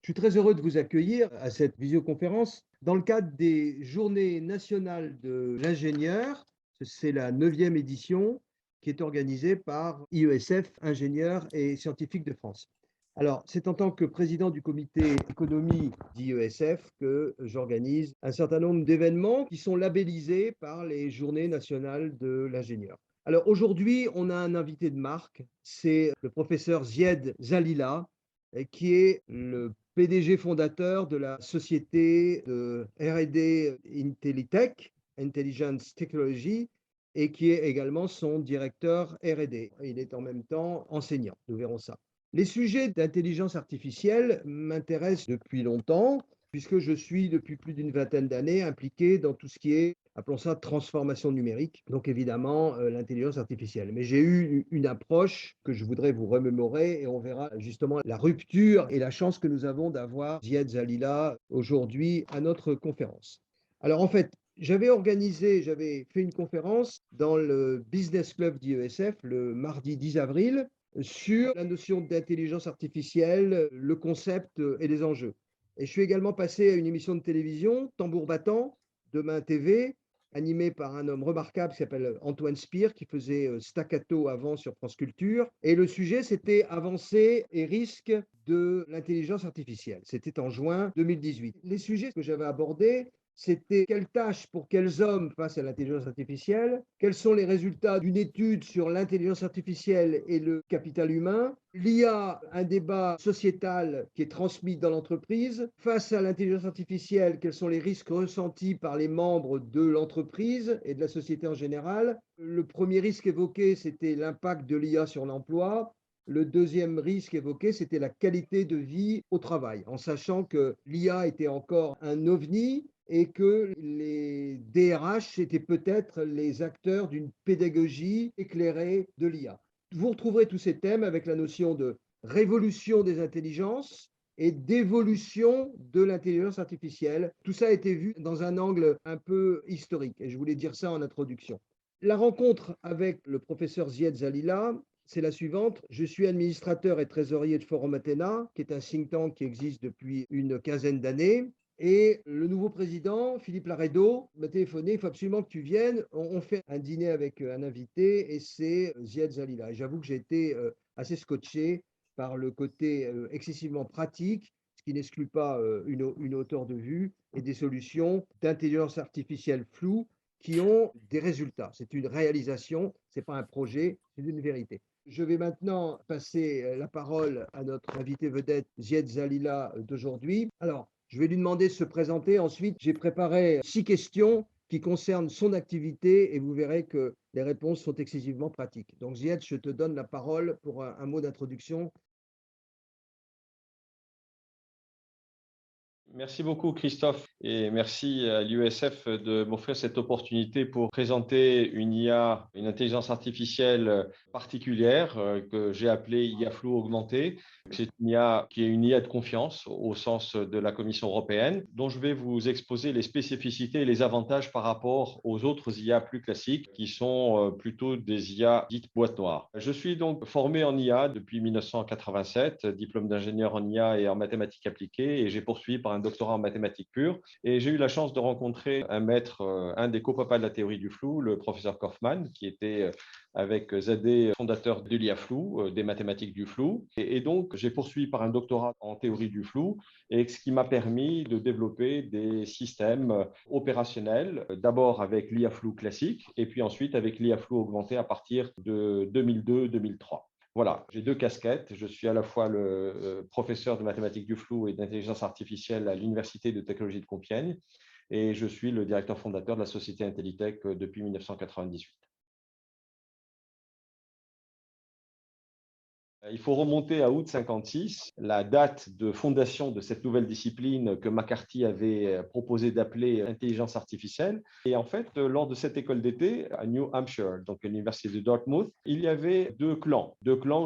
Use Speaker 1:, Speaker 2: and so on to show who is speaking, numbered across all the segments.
Speaker 1: Je suis très heureux de vous accueillir à cette visioconférence dans le cadre des Journées nationales de l'ingénieur. C'est la 9e édition qui est organisée par IESF, Ingénieurs et Scientifiques de France. Alors, c'est en tant que président du comité économie d'IESF que j'organise un certain nombre d'événements qui sont labellisés par les Journées nationales de l'ingénieur. Alors aujourd'hui, on a un invité de marque, c'est le professeur Zied Zalila, qui est le PDG fondateur de la société de R&D Intelitech, Intelligence Technology, et qui est également son directeur R&D. Il est en même temps enseignant, nous verrons ça. Les sujets d'intelligence artificielle m'intéressent depuis longtemps, puisque je suis depuis plus d'une vingtaine d'années impliqué dans tout ce qui est, appelons ça, transformation numérique, donc évidemment l'intelligence artificielle. Mais j'ai eu une approche que je voudrais vous remémorer et on verra justement la rupture et la chance que nous avons d'avoir Zied Zalila aujourd'hui à notre conférence. Alors en fait, j'avais fait une conférence dans le Business Club d'IESF le mardi 10 avril sur la notion d'intelligence artificielle, le concept et les enjeux. Et je suis également passé à une émission de télévision, Tambour battant, Demain TV, animée par un homme remarquable qui s'appelle Antoine Spire, qui faisait Staccato avant sur France Culture. Et le sujet, c'était avancées et risques de l'intelligence artificielle. C'était en juin 2018. Les sujets que j'avais abordés, c'était quelles tâches pour quels hommes face à l'intelligence artificielle, quels sont les résultats d'une étude sur l'intelligence artificielle et le capital humain, l'IA, un débat sociétal qui est transmis dans l'entreprise, face à l'intelligence artificielle, quels sont les risques ressentis par les membres de l'entreprise et de la société en général. Le premier risque évoqué, c'était l'impact de l'IA sur l'emploi. Le deuxième risque évoqué, c'était la qualité de vie au travail, en sachant que l'IA était encore un ovni et que les DRH étaient peut-être les acteurs d'une pédagogie éclairée de l'IA. Vous retrouverez tous ces thèmes avec la notion de révolution des intelligences et d'évolution de l'intelligence artificielle. Tout ça a été vu dans un angle un peu historique et je voulais dire ça en introduction. La rencontre avec le professeur Zied Zalila, c'est la suivante. Je suis administrateur et trésorier de Forum Athéna, qui est un think tank qui existe depuis une quinzaine d'années. Et le nouveau président, Philippe Laredo, m'a téléphoné, il faut absolument que tu viennes. On fait un dîner avec un invité et c'est Zied Zalila. Et j'avoue que j'ai été assez scotché par le côté excessivement pratique, ce qui n'exclut pas une hauteur de vue et des solutions d'intelligence artificielle floue qui ont des résultats. C'est une réalisation, ce n'est pas un projet, c'est une vérité. Je vais maintenant passer la parole à notre invité vedette, Zied Zalila, d'aujourd'hui. Alors, je vais lui demander de se présenter. Ensuite, j'ai préparé 6 questions qui concernent son activité et vous verrez que les réponses sont excessivement pratiques. Donc, Zied, je te donne la parole pour un mot d'introduction.
Speaker 2: Merci beaucoup Christophe et merci à l'USF de m'offrir cette opportunité pour présenter une IA, une intelligence artificielle particulière que j'ai appelée IA flou augmentée. C'est une IA qui est une IA de confiance au sens de la Commission européenne, dont je vais vous exposer les spécificités et les avantages par rapport aux autres IA plus classiques qui sont plutôt des IA dites boîte noire. Je suis donc formé en IA depuis 1987, diplôme d'ingénieur en IA et en mathématiques appliquées et j'ai poursuivi par un doctorat en mathématiques pures. Et j'ai eu la chance de rencontrer un maître, un des copapas de la théorie du flou, le professeur Kaufmann, qui était avec Zadé, fondateur de l'IA flou, des mathématiques du flou. Et donc, j'ai poursuivi par un doctorat en théorie du flou, et ce qui m'a permis de développer des systèmes opérationnels, d'abord avec l'IA flou classique, et puis ensuite avec l'IA flou augmentée à partir de 2002-2003. Voilà, j'ai deux casquettes. Je suis à la fois le professeur de mathématiques du flou et d'intelligence artificielle à l'Université de technologie de Compiègne et je suis le directeur fondateur de la société Intelitech depuis 1998. Il faut remonter à août 56, la date de fondation de cette nouvelle discipline que McCarthy avait proposé d'appeler intelligence artificielle. Et en fait, lors de cette école d'été à New Hampshire, donc à l'université de Dartmouth, il y avait deux clans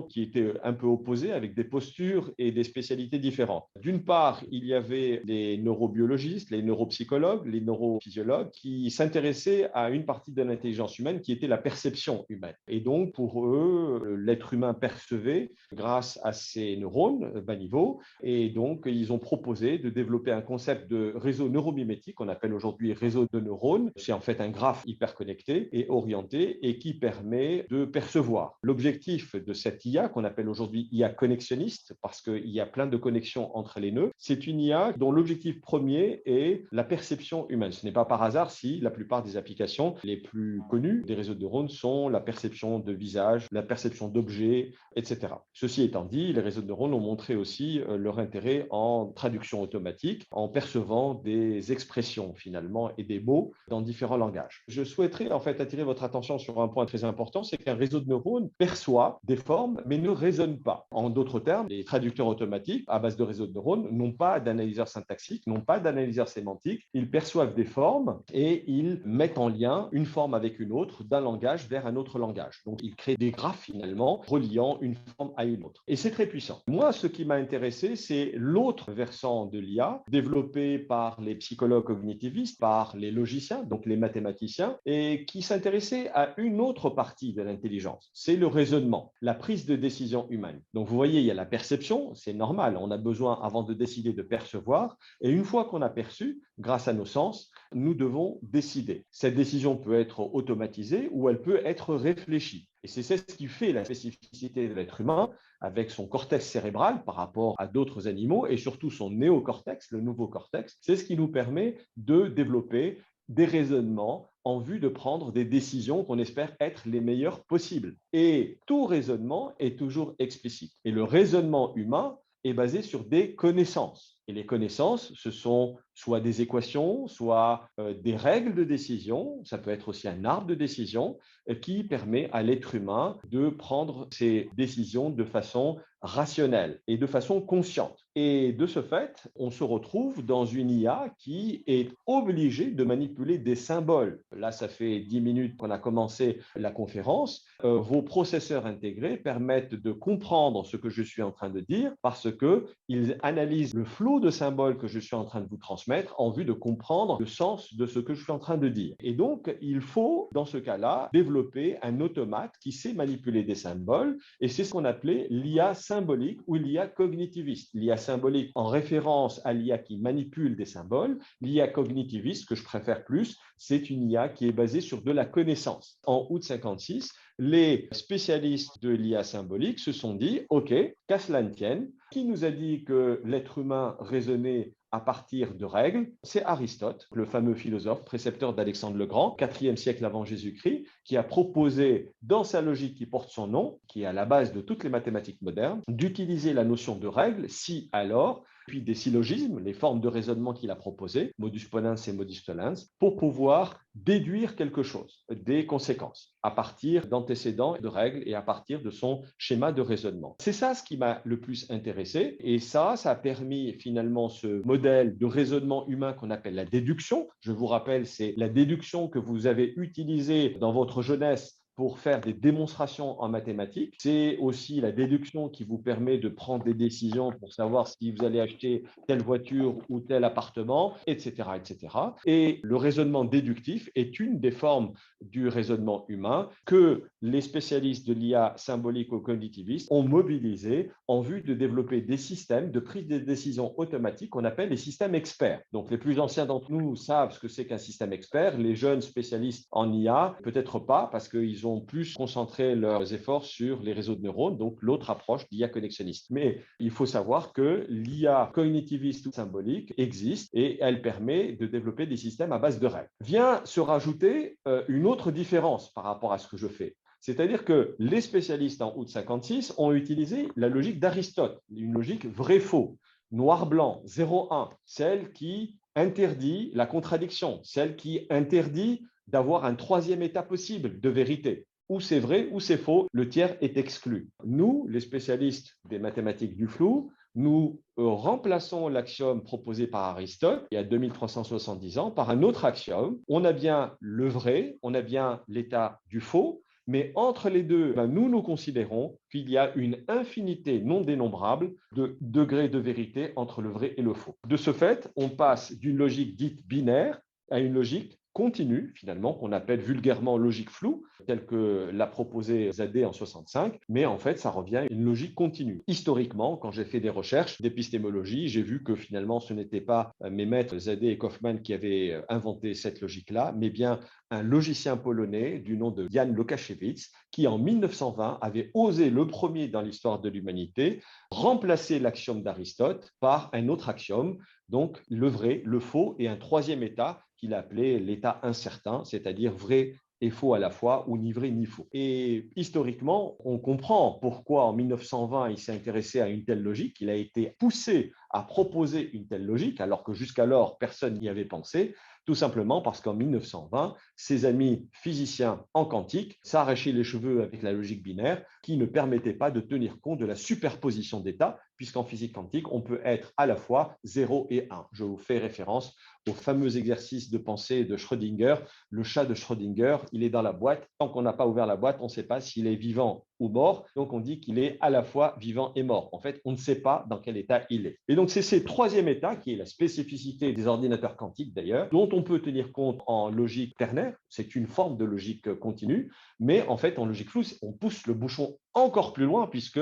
Speaker 2: qui étaient un peu opposés avec des postures et des spécialités différentes. D'une part, il y avait les neurobiologistes, les neuropsychologues, les neurophysiologues qui s'intéressaient à une partie de l'intelligence humaine qui était la perception humaine. Et donc, pour eux, l'être humain percevait développé grâce à ces neurones bas niveau. Et donc, ils ont proposé de développer un concept de réseau neuromimétique qu'on appelle aujourd'hui réseau de neurones. C'est en fait un graphe hyper connecté et orienté et qui permet de percevoir. L'objectif de cette IA, qu'on appelle aujourd'hui IA connexionniste, parce qu'il y a plein de connexions entre les nœuds, c'est une IA dont l'objectif premier est la perception humaine. Ce n'est pas par hasard si la plupart des applications les plus connues des réseaux de neurones sont la perception de visage, la perception d'objets, etc. Ceci étant dit, les réseaux de neurones ont montré aussi leur intérêt en traduction automatique, en percevant des expressions finalement et des mots dans différents langages. Je souhaiterais en fait attirer votre attention sur un point très important, c'est qu'un réseau de neurones perçoit des formes mais ne raisonne pas. En d'autres termes, les traducteurs automatiques à base de réseaux de neurones n'ont pas d'analyseur syntaxique, n'ont pas d'analyseur sémantique, ils perçoivent des formes et ils mettent en lien une forme avec une autre d'un langage vers un autre langage. Donc ils créent des graphes finalement reliant une forme à une autre. Et c'est très puissant. Moi, ce qui m'a intéressé, c'est l'autre versant de l'IA développé par les psychologues cognitivistes, par les logiciens, donc les mathématiciens, et qui s'intéressait à une autre partie de l'intelligence. C'est le raisonnement, la prise de décision humaine. Donc vous voyez, il y a la perception, c'est normal. On a besoin, avant de décider, de percevoir. Et une fois qu'on a perçu, grâce à nos sens, nous devons décider. Cette décision peut être automatisée ou elle peut être réfléchie. Et c'est ce qui fait la spécificité de l'être humain avec son cortex cérébral par rapport à d'autres animaux et surtout son néocortex, le nouveau cortex. C'est ce qui nous permet de développer des raisonnements en vue de prendre des décisions qu'on espère être les meilleures possibles. Et tout raisonnement est toujours explicite. Et le raisonnement humain est basé sur des connaissances. Et les connaissances, ce sont soit des équations, soit des règles de décision, ça peut être aussi un arbre de décision qui permet à l'être humain de prendre ses décisions de façon rationnelle et de façon consciente. Et de ce fait, on se retrouve dans une IA qui est obligée de manipuler des symboles. Là, ça fait 10 minutes qu'on a commencé la conférence. Vos processeurs intégrés permettent de comprendre ce que je suis en train de dire parce qu'ils analysent le flot de symboles que je suis en train de vous transmettre en vue de comprendre le sens de ce que je suis en train de dire. Et donc, il faut, dans ce cas-là, développer un automate qui sait manipuler des symboles et c'est ce qu'on appelait l'IA symbolique ou l'IA cognitiviste. L'IA symbolique en référence à l'IA qui manipule des symboles. L'IA cognitiviste, que je préfère plus, c'est une IA qui est basée sur de la connaissance. En août 56, les spécialistes de l'IA symbolique se sont dit, OK, qu'à cela ne tienne, qui nous a dit que l'être humain raisonnait à partir de règles? C'est Aristote, le fameux philosophe, précepteur d'Alexandre le Grand, 4e siècle avant Jésus-Christ, qui a proposé, dans sa logique qui porte son nom, qui est à la base de toutes les mathématiques modernes, d'utiliser la notion de règle, si, alors, puis des syllogismes, les formes de raisonnement qu'il a proposées, modus ponens et modus tollens, pour pouvoir déduire quelque chose, des conséquences, à partir d'antécédents de règles et à partir de son schéma de raisonnement. C'est ça ce qui m'a le plus intéressé et ça a permis finalement ce modèle de raisonnement humain qu'on appelle la déduction. Je vous rappelle, c'est la déduction que vous avez utilisée dans votre jeunesse pour faire des démonstrations en mathématiques. C'est aussi la déduction qui vous permet de prendre des décisions pour savoir si vous allez acheter telle voiture ou tel appartement, etc., etc. Et le raisonnement déductif est une des formes du raisonnement humain que les spécialistes de l'IA symbolique ou cognitiviste ont mobilisé en vue de développer des systèmes de prise de décision automatique qu'on appelle les systèmes experts. Donc, les plus anciens d'entre nous savent ce que c'est qu'un système expert. Les jeunes spécialistes en IA, peut-être pas, parce qu'ils ont plus concentré leurs efforts sur les réseaux de neurones, donc l'autre approche d'IA connexionniste. Mais il faut savoir que l'IA cognitiviste ou symbolique existe et elle permet de développer des systèmes à base de règles. Vient se rajouter une autre différence par rapport à ce que je fais. C'est-à-dire que les spécialistes en août 56 ont utilisé la logique d'Aristote, une logique vrai-faux, noir-blanc, 0-1, celle qui interdit la contradiction, celle qui interdit d'avoir un troisième état possible de vérité. Ou c'est vrai ou c'est faux, le tiers est exclu. Nous, les spécialistes des mathématiques du flou, nous remplaçons l'axiome proposé par Aristote il y a 2370 ans par un autre axiome. On a bien le vrai, on a bien l'état du faux, mais entre les deux, nous considérons qu'il y a une infinité non dénombrable de degrés de vérité entre le vrai et le faux. De ce fait, on passe d'une logique dite binaire à une logique continue, finalement, qu'on appelle vulgairement logique floue, telle que l'a proposé Zadeh en 65, mais en fait, ça revient à une logique continue. Historiquement, quand j'ai fait des recherches d'épistémologie, j'ai vu que finalement, ce n'était pas mes maîtres Zadeh et Kaufmann qui avaient inventé cette logique-là, mais bien un logicien polonais du nom de Jan Łukasiewicz, qui en 1920 avait osé, le premier dans l'histoire de l'humanité, remplacer l'axiome d'Aristote par un autre axiome, donc le vrai, le faux, et un troisième état qu'il appelait l'état incertain, c'est-à-dire vrai et faux à la fois, ou ni vrai ni faux. Et historiquement, on comprend pourquoi en 1920, il s'est intéressé à une telle logique, il a été poussé à proposer une telle logique, alors que jusqu'alors, personne n'y avait pensé, tout simplement parce qu'en 1920, ses amis physiciens en quantique s'arrachaient les cheveux avec la logique binaire qui ne permettait pas de tenir compte de la superposition d'états, puisqu'en physique quantique, on peut être à la fois 0 et 1. Je vous fais référence au fameux exercice de pensée de Schrödinger. Le chat de Schrödinger, il est dans la boîte. Tant qu'on n'a pas ouvert la boîte, on ne sait pas s'il est vivant ou mort. Donc, on dit qu'il est à la fois vivant et mort. En fait, on ne sait pas dans quel état il est. Et donc, c'est ce troisième état, qui est la spécificité des ordinateurs quantiques d'ailleurs, dont on peut tenir compte en logique ternaire. C'est une forme de logique continue. Mais en fait, en logique floue, on pousse le bouchon encore plus loin, puisque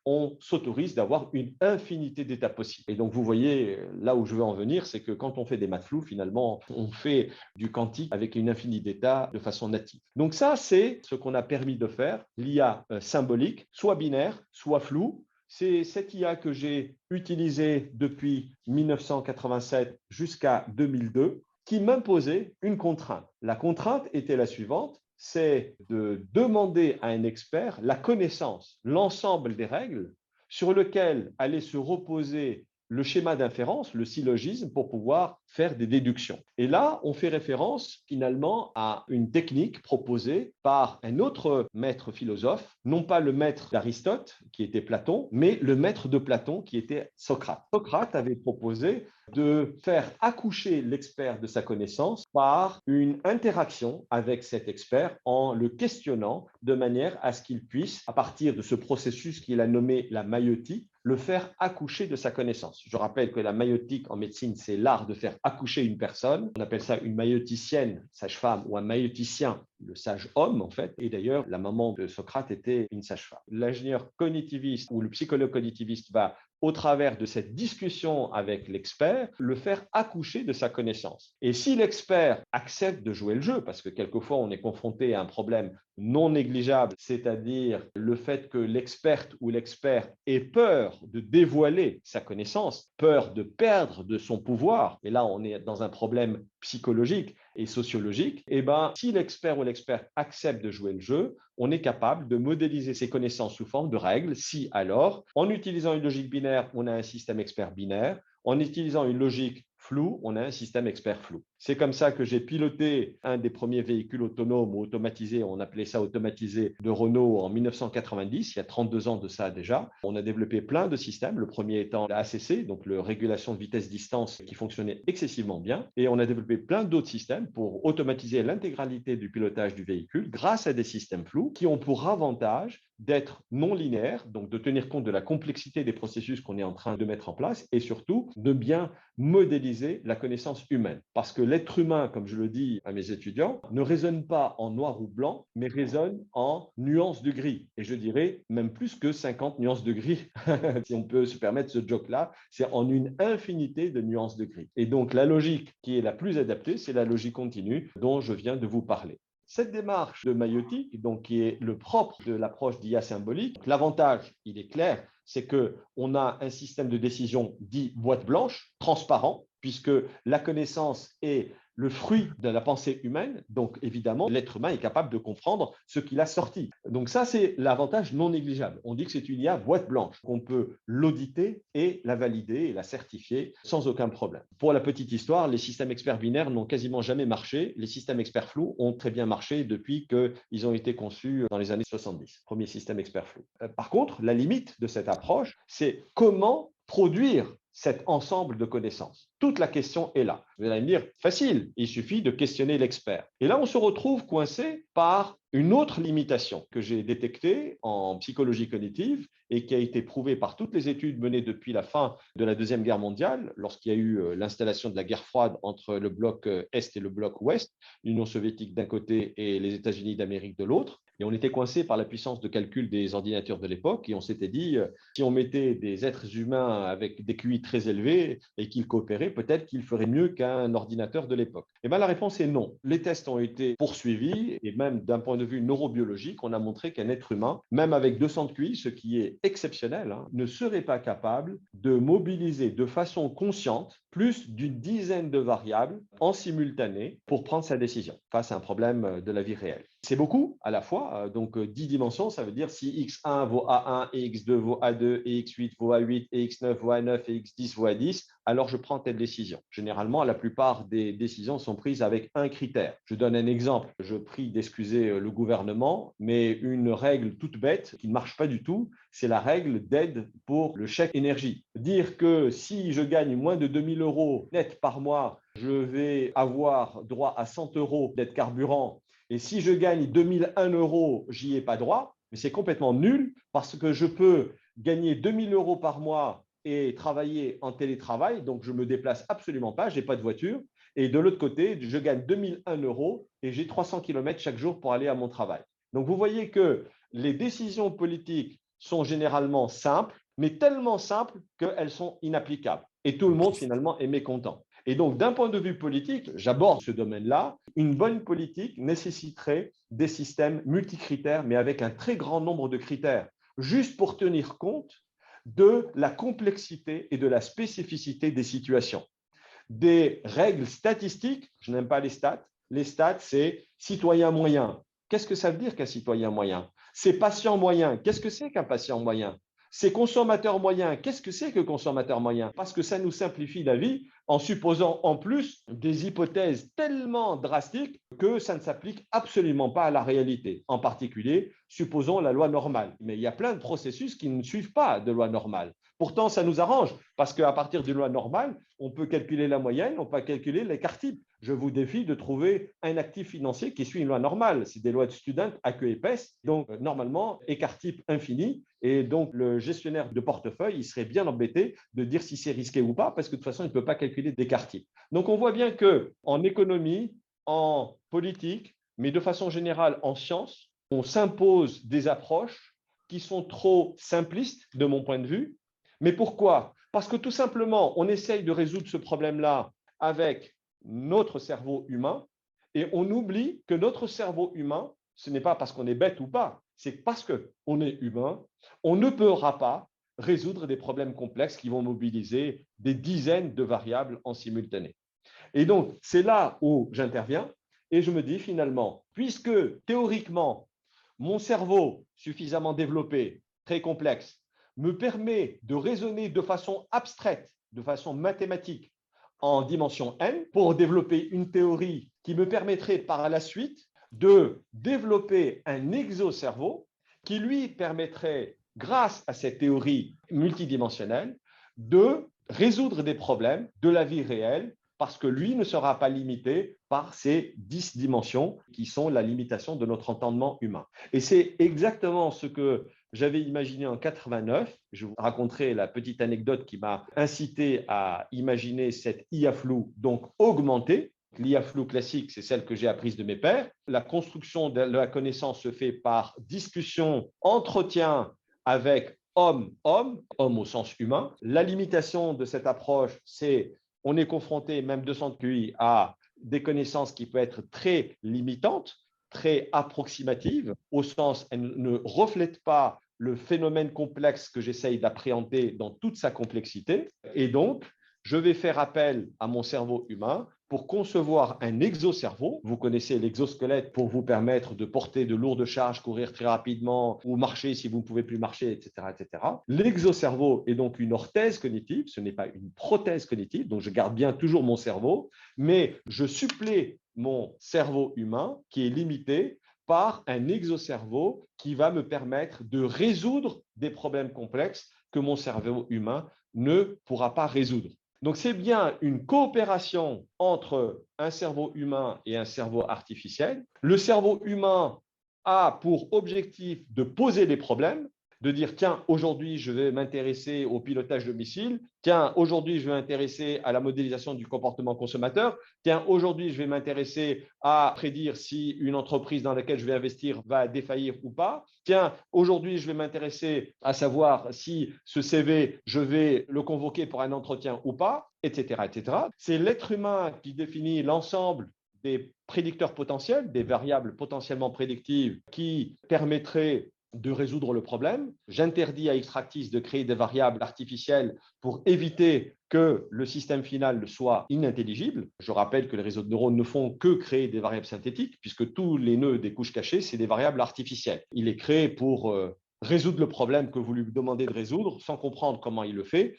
Speaker 2: on s'autorise d'avoir une infinité d'états possibles. Et donc, vous voyez, là où je veux en venir, c'est que quand on fait des maths floues, finalement, on fait du quantique avec une infinité d'états de façon native. Donc ça, c'est ce qu'on a permis de faire, l'IA symbolique, soit binaire, soit floue. C'est cette IA que j'ai utilisée depuis 1987 jusqu'à 2002 qui m'imposait une contrainte. La contrainte était la suivante, c'est de demander à un expert la connaissance, l'ensemble des règles sur lesquelles allait se reposer le schéma d'inférence, le syllogisme, pour pouvoir faire des déductions. Et là, on fait référence finalement à une technique proposée par un autre maître philosophe, non pas le maître d'Aristote, qui était Platon, mais le maître de Platon, qui était Socrate. Socrate avait proposé de faire accoucher l'expert de sa connaissance par une interaction avec cet expert en le questionnant de manière à ce qu'il puisse, à partir de ce processus qu'il a nommé la maïeutique, le faire accoucher de sa connaissance. Je rappelle que la maïeutique en médecine, c'est l'art de faire accoucher une personne. On appelle ça une maïeuticienne, sage-femme, ou un maïeuticien, le sage homme en fait. Et d'ailleurs, la maman de Socrate était une sage-femme. L'ingénieur cognitiviste ou le psychologue cognitiviste va, au travers de cette discussion avec l'expert, le faire accoucher de sa connaissance. Et si l'expert accepte de jouer le jeu, parce que quelquefois on est confronté à un problème non négligeable, c'est-à-dire le fait que l'experte ou l'expert ait peur de dévoiler sa connaissance, peur de perdre de son pouvoir, et là on est dans un problème psychologique et sociologique, et si l'expert ou l'expert accepte de jouer le jeu, on est capable de modéliser ses connaissances sous forme de règles. Si alors, en utilisant une logique binaire, on a un système expert binaire, en utilisant une logique floue, on a un système expert flou. C'est comme ça que j'ai piloté un des premiers véhicules autonomes ou automatisés, on appelait ça automatisé, de Renault en 1990, il y a 32 ans de ça déjà. On a développé plein de systèmes, le premier étant la ACC, donc la régulation de vitesse-distance qui fonctionnait excessivement bien. Et on a développé plein d'autres systèmes pour automatiser l'intégralité du pilotage du véhicule grâce à des systèmes flous qui ont pour avantage d'être non linéaires, donc de tenir compte de la complexité des processus qu'on est en train de mettre en place et surtout de bien modéliser la connaissance humaine. Parce que l'être humain, comme je le dis à mes étudiants, ne raisonne pas en noir ou blanc, mais raisonne en nuances de gris. Et je dirais même plus que 50 nuances de gris, si on peut se permettre ce joke-là, c'est en une infinité de nuances de gris. Et donc la logique qui est la plus adaptée, c'est la logique continue dont je viens de vous parler. Cette démarche de maïeutique, donc, qui est le propre de l'approche d'IA symbolique, l'avantage, il est clair, c'est qu'on a un système de décision dit boîte blanche, transparent, puisque la connaissance est le fruit de la pensée humaine. Donc, évidemment, l'être humain est capable de comprendre ce qu'il a sorti. Donc, ça, c'est l'avantage non négligeable. On dit que c'est une IA boîte blanche, qu'on peut l'auditer et la valider et la certifier sans aucun problème. Pour la petite histoire, les systèmes experts binaires n'ont quasiment jamais marché. Les systèmes experts flous ont très bien marché depuis qu'ils ont été conçus dans les années 70. Premier système expert flou. Par contre, la limite de cette approche, c'est comment produire cet ensemble de connaissances. Toute la question est là. Vous allez me dire, facile, il suffit de questionner l'expert. Et là, on se retrouve coincé par Une autre limitation que j'ai détectée en psychologie cognitive et qui a été prouvée par toutes les études menées depuis la fin de la Deuxième Guerre mondiale, lorsqu'il y a eu l'installation de la guerre froide entre le bloc Est et le bloc Ouest, l'Union soviétique d'un côté et les États-Unis d'Amérique de l'autre. Et on était coincé par la puissance de calcul des ordinateurs de l'époque et on s'était dit, si on mettait des êtres humains avec des QI très élevés et qu'ils coopéraient, peut-être qu'ils feraient mieux qu'un ordinateur de l'époque. Et bien la réponse est non. Les tests ont été poursuivis et même d'un point de vue neurobiologique, on a montré qu'un être humain, même avec 200 de QI, ce qui est exceptionnel, ne serait pas capable de mobiliser de façon consciente plus d'une dizaine de variables en simultané pour prendre sa décision face à un problème de la vie réelle. C'est beaucoup à la fois, donc 10 dimensions, ça veut dire si x1 vaut a1 et x2 vaut a2 et x8 vaut a8 et x9 vaut a9 et x10 vaut a10, alors je prends telle décision. Généralement, la plupart des décisions sont prises avec un critère. Je donne un exemple, je prie d'excuser le gouvernement, mais une règle toute bête qui ne marche pas du tout, c'est la règle d'aide pour le chèque énergie. Dire que si je gagne moins de 2 000 € net par mois, je vais avoir droit à 100 € d'aide carburant. Et si je gagne 2001 €, j'y ai pas droit, mais c'est complètement nul parce que je peux gagner 2000 € par mois et travailler en télétravail, donc je ne me déplace absolument pas, je n'ai pas de voiture. Et de l'autre côté, je gagne 2001 € et j'ai 300 km chaque jour pour aller à mon travail. Donc vous voyez que les décisions politiques sont généralement simples, mais tellement simples qu'elles sont inapplicables. Et tout le monde finalement est mécontent. Et donc, d'un point de vue politique, j'aborde ce domaine-là. Une bonne politique nécessiterait des systèmes multicritères, mais avec un très grand nombre de critères, juste pour tenir compte de la complexité et de la spécificité des situations. Des règles statistiques, je n'aime pas les stats. Les stats, c'est citoyen moyen. Qu'est-ce que ça veut dire qu'un citoyen moyen? C'est patient moyen. Qu'est-ce que c'est qu'un patient moyen? C'est consommateur moyen. Qu'est-ce que c'est que consommateur moyen? Parce que ça nous simplifie la vie en supposant en plus des hypothèses tellement drastiques que ça ne s'applique absolument pas à la réalité. En particulier, supposons la loi normale. Mais il y a plein de processus qui ne suivent pas de loi normale. Pourtant, ça nous arrange parce qu'à partir d'une loi normale, on peut calculer la moyenne, on peut calculer l'écart type. Je vous défie de trouver un actif financier qui suit une loi normale. C'est des lois de Student à queue épaisse. Donc, normalement, écart type infini. Et donc, le gestionnaire de portefeuille, il serait bien embêté de dire si c'est risqué ou pas, parce que de toute façon, il ne peut pas calculer d'écart type. Donc, on voit bien qu'en économie, en politique, mais de façon générale en sciences, on s'impose des approches qui sont trop simplistes de mon point de vue. Mais pourquoi? Parce que tout simplement, on essaye de résoudre ce problème-là avec notre cerveau humain et on oublie que notre cerveau humain, ce n'est pas parce qu'on est bête ou pas, c'est parce qu'on est humain, on ne pourra pas résoudre des problèmes complexes qui vont mobiliser des dizaines de variables en simultané. Et donc, c'est là où j'interviens et je me dis finalement, puisque théoriquement, mon cerveau suffisamment développé, très complexe, me permet de raisonner de façon abstraite, de façon mathématique, en dimension n, pour développer une théorie qui me permettrait par la suite de développer un exocerveau qui lui permettrait, grâce à cette théorie multidimensionnelle, de résoudre des problèmes de la vie réelle parce que lui ne sera pas limité par ces 10 dimensions qui sont la limitation de notre entendement humain. Et c'est exactement ce que j'avais imaginé en 89. Je vous raconterai la petite anecdote qui m'a incité à imaginer cette IA floue, donc augmentée. L'IA floue classique, c'est celle que j'ai apprise de mes pairs. La construction de la connaissance se fait par discussion, entretien avec homme au sens humain. La limitation de cette approche, c'est on est confronté, même 200 QI, à des connaissances qui peuvent être très limitantes, très approximatives, au sens elles ne reflètent pas le phénomène complexe que j'essaye d'appréhender dans toute sa complexité. Et donc, je vais faire appel à mon cerveau humain pour concevoir un exocerveau. Vous connaissez l'exosquelette pour vous permettre de porter de lourdes charges, courir très rapidement ou marcher si vous ne pouvez plus marcher, etc., etc. L'exocerveau est donc une orthèse cognitive, ce n'est pas une prothèse cognitive, donc je garde bien toujours mon cerveau, mais je supplée mon cerveau humain qui est limité par un exocerveau qui va me permettre de résoudre des problèmes complexes que mon cerveau humain ne pourra pas résoudre. Donc, c'est bien une coopération entre un cerveau humain et un cerveau artificiel. Le cerveau humain a pour objectif de poser les problèmes, de dire, tiens, aujourd'hui, je vais m'intéresser au pilotage de missiles, tiens, aujourd'hui, je vais m'intéresser à la modélisation du comportement consommateur, tiens, aujourd'hui, je vais m'intéresser à prédire si une entreprise dans laquelle je vais investir va défaillir ou pas, tiens, aujourd'hui, je vais m'intéresser à savoir si ce CV, je vais le convoquer pour un entretien ou pas, etc., etc. C'est l'être humain qui définit l'ensemble des prédicteurs potentiels, des variables potentiellement prédictives qui permettraient de résoudre le problème. J'interdis à Xtractis de créer des variables artificielles pour éviter que le système final soit inintelligible. Je rappelle que les réseaux de neurones ne font que créer des variables synthétiques, puisque tous les nœuds des couches cachées, c'est des variables artificielles. Il est créé pour résoudre le problème que vous lui demandez de résoudre sans comprendre comment il le fait.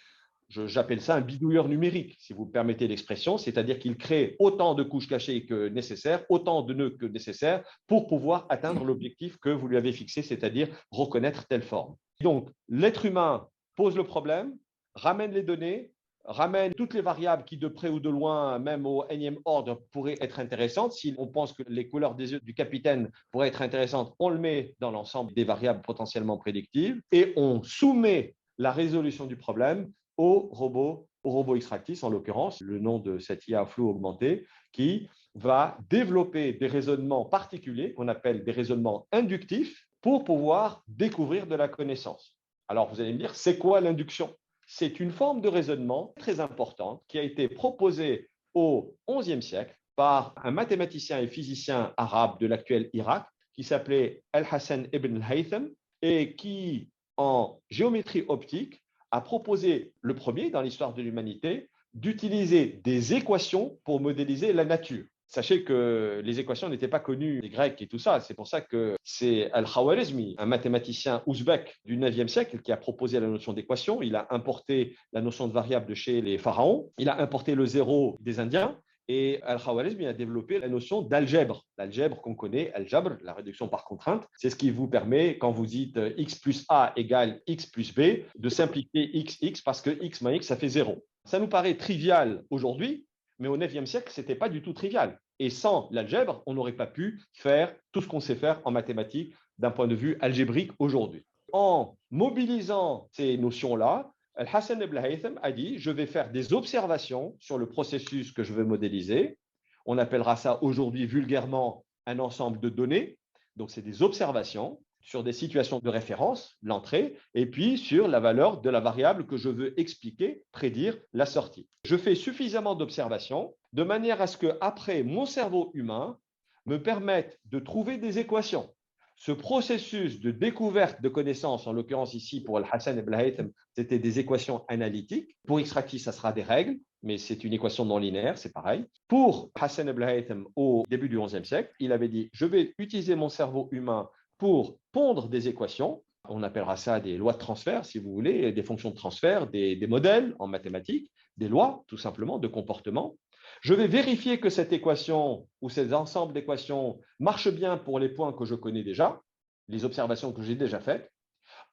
Speaker 2: J'appelle ça un bidouilleur numérique, si vous me permettez l'expression, c'est-à-dire qu'il crée autant de couches cachées que nécessaire, autant de nœuds que nécessaire pour pouvoir atteindre l'objectif que vous lui avez fixé, c'est-à-dire reconnaître telle forme. Donc, l'être humain pose le problème, ramène les données, ramène toutes les variables qui, de près ou de loin, même au énième ordre, pourraient être intéressantes. Si on pense que les couleurs des yeux du capitaine pourraient être intéressantes, on le met dans l'ensemble des variables potentiellement prédictives et on soumet la résolution du problème au robot Xtractis, en l'occurrence, le nom de cette IA flou augmenté, qui va développer des raisonnements particuliers qu'on appelle des raisonnements inductifs pour pouvoir découvrir de la connaissance. Alors, vous allez me dire, c'est quoi l'induction? C'est une forme de raisonnement très importante qui a été proposée au XIe siècle par un mathématicien et physicien arabe de l'actuel Irak qui s'appelait Al-Hassan ibn al-Haytham et qui, en géométrie optique, a proposé le premier dans l'histoire de l'humanité d'utiliser des équations pour modéliser la nature. Sachez que les équations n'étaient pas connues des Grecs et tout ça. C'est pour ça que c'est Al-Khwarizmi, un mathématicien ouzbek du 9e siècle, qui a proposé la notion d'équation. Il a importé la notion de variable de chez les pharaons. Il a importé le zéro des Indiens. Et Al-Khwarizmi a développé la notion d'algèbre. L'algèbre qu'on connaît, algèbre, la réduction par contrainte, c'est ce qui vous permet, quand vous dites x plus a égale x plus b, de simplifier x parce que x moins x, ça fait 0. Ça nous paraît trivial aujourd'hui, mais au 9e siècle, ce n'était pas du tout trivial. Et sans l'algèbre, on n'aurait pas pu faire tout ce qu'on sait faire en mathématiques d'un point de vue algébrique aujourd'hui. En mobilisant ces notions-là, Al-Hassan ibn al-Haytham a dit, je vais faire des observations sur le processus que je veux modéliser. On appellera ça aujourd'hui vulgairement un ensemble de données. Donc, c'est des observations sur des situations de référence, l'entrée, et puis sur la valeur de la variable que je veux expliquer, prédire la sortie. Je fais suffisamment d'observations de manière à ce que, après, mon cerveau humain me permette de trouver des équations. Ce processus de découverte de connaissances, en l'occurrence ici pour Al-Hassan ibn al-Haytham, c'était des équations analytiques. Pour Xtractis, ça sera des règles, mais c'est une équation non linéaire, c'est pareil. Pour Hassan ibn al-Haytham, au début du XIe siècle, il avait dit, je vais utiliser mon cerveau humain pour pondre des équations. On appellera ça des lois de transfert, si vous voulez, des fonctions de transfert, des modèles en mathématiques, des lois, tout simplement, de comportement. Je vais vérifier que cette équation ou ces ensembles d'équations marchent bien pour les points que je connais déjà, les observations que j'ai déjà faites.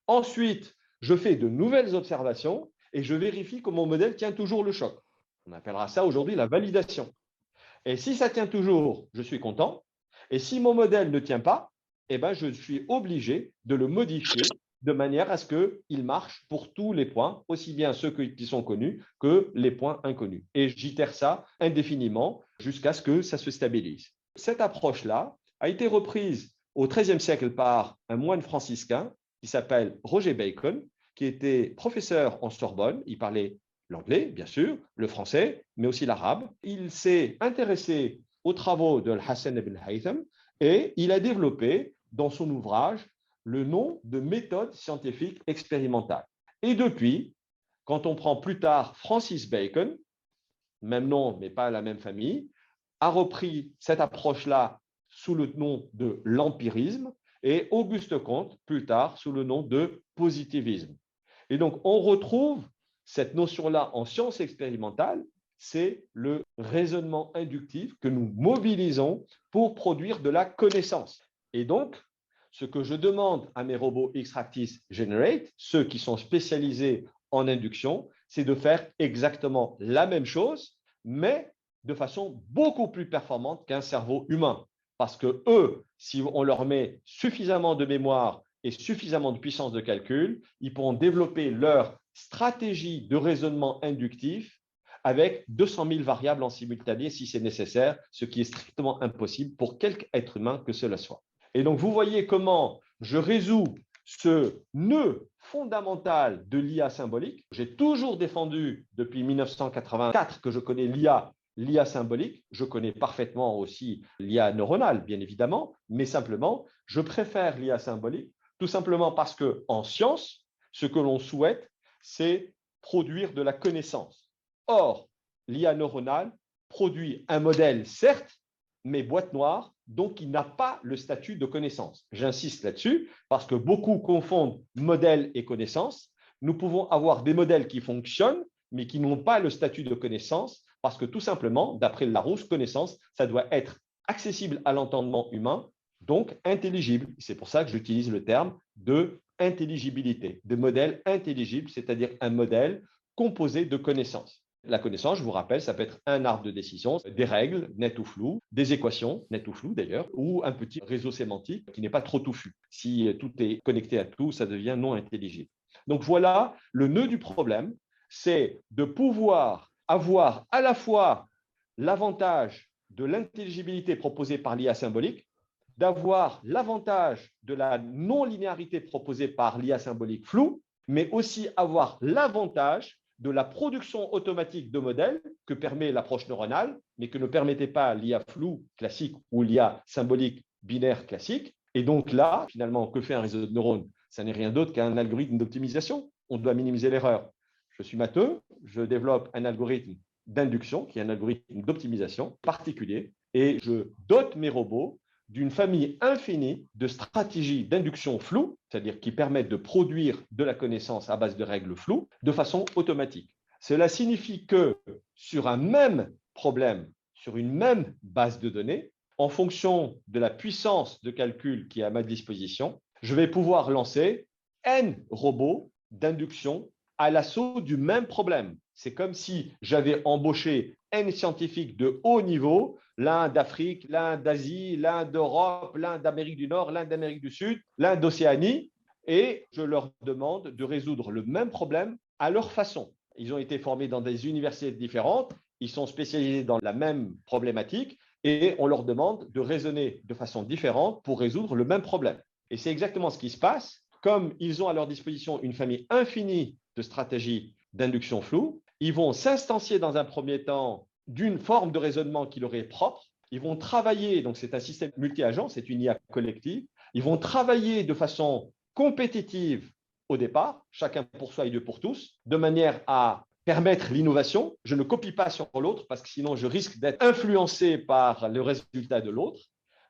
Speaker 2: Ensuite, je fais de nouvelles observations et je vérifie que mon modèle tient toujours le choc. On appellera ça aujourd'hui la validation. Et si ça tient toujours, je suis content. Et si mon modèle ne tient pas, eh ben, je suis obligé de le modifier de manière à ce qu'il marche pour tous les points, aussi bien ceux qui sont connus que les points inconnus. Et j'itère ça indéfiniment jusqu'à ce que ça se stabilise. Cette approche-là a été reprise au XIIIe siècle par un moine franciscain qui s'appelle Roger Bacon, qui était professeur en Sorbonne. Il parlait l'anglais, bien sûr, le français, mais aussi l'arabe. Il s'est intéressé aux travaux de Hassan ibn al-Haytham et il a développé dans son ouvrage le nom de méthode scientifique expérimentale. Et depuis, quand on prend plus tard Francis Bacon, même nom mais pas la même famille, a repris cette approche-là sous le nom de l'empirisme et Auguste Comte, plus tard, sous le nom de positivisme. Et donc, on retrouve cette notion-là en science expérimentale, c'est le raisonnement inductif que nous mobilisons pour produire de la connaissance. Et donc, ce que je demande à mes robots Xtractis Generate, ceux qui sont spécialisés en induction, c'est de faire exactement la même chose, mais de façon beaucoup plus performante qu'un cerveau humain. parce que eux, si on leur met suffisamment de mémoire et suffisamment de puissance de calcul, ils pourront développer leur stratégie de raisonnement inductif avec 200 000 variables en simultané si c'est nécessaire, ce qui est strictement impossible pour quelque être humain que cela soit. Et donc, vous voyez comment je résous ce nœud fondamental de l'IA symbolique. J'ai toujours défendu depuis 1984 que je connais l'IA symbolique. Je connais parfaitement aussi l'IA neuronale, bien évidemment, mais simplement, je préfère l'IA symbolique tout simplement parce qu'en science, ce que l'on souhaite, c'est produire de la connaissance. Or, l'IA neuronale produit un modèle, certes, mais boîte noire, donc il n'a pas le statut de connaissance. J'insiste là-dessus parce que beaucoup confondent modèle et connaissance. Nous pouvons avoir des modèles qui fonctionnent, mais qui n'ont pas le statut de connaissance parce que tout simplement, d'après Larousse, connaissance, ça doit être accessible à l'entendement humain, donc intelligible. C'est pour ça que j'utilise le terme de intelligibilité, de modèle intelligible, c'est-à-dire un modèle composé de connaissances. La connaissance, je vous rappelle, ça peut être un arbre de décision, des règles, net ou flou, des équations, net ou flou d'ailleurs, ou un petit réseau sémantique qui n'est pas trop touffu. Si tout est connecté à tout, ça devient non intelligible. Donc voilà, le nœud du problème, c'est de pouvoir avoir à la fois l'avantage de l'intelligibilité proposée par l'IA symbolique, d'avoir l'avantage de la non-linéarité proposée par l'IA symbolique floue, mais aussi avoir l'avantage de la production automatique de modèles que permet l'approche neuronale, mais que ne permettait pas l'IA floue classique ou l'IA symbolique binaire classique. Et donc là, finalement, que fait un réseau de neurones? Ça n'est rien d'autre qu'un algorithme d'optimisation. On doit minimiser l'erreur. Je suis matheux, je développe un algorithme d'induction, qui est un algorithme d'optimisation particulier, et je dote mes robots d'une famille infinie de stratégies d'induction floue, c'est-à-dire qui permettent de produire de la connaissance à base de règles floues de façon automatique. Cela signifie que sur un même problème, sur une même base de données, en fonction de la puissance de calcul qui est à ma disposition, je vais pouvoir lancer N robots d'induction à l'assaut du même problème. C'est comme si j'avais embauché N scientifiques de haut niveau, l'un d'Afrique, l'un d'Asie, l'un d'Europe, l'un d'Amérique du Nord, l'un d'Amérique du Sud, l'un d'Océanie, et je leur demande de résoudre le même problème à leur façon. Ils ont été formés dans des universités différentes, ils sont spécialisés dans la même problématique, et on leur demande de raisonner de façon différente pour résoudre le même problème. Et c'est exactement ce qui se passe. Comme ils ont à leur disposition une famille infinie de stratégies d'induction floue, ils vont s'instancier dans un premier temps d'une forme de raisonnement qui leur est propre. Ils vont travailler, donc c'est un système multi-agent, c'est une IA collective. Ils vont travailler de façon compétitive au départ, chacun pour soi et Dieu pour tous, de manière à permettre l'innovation. Je ne copie pas sur l'autre parce que sinon je risque d'être influencé par le résultat de l'autre.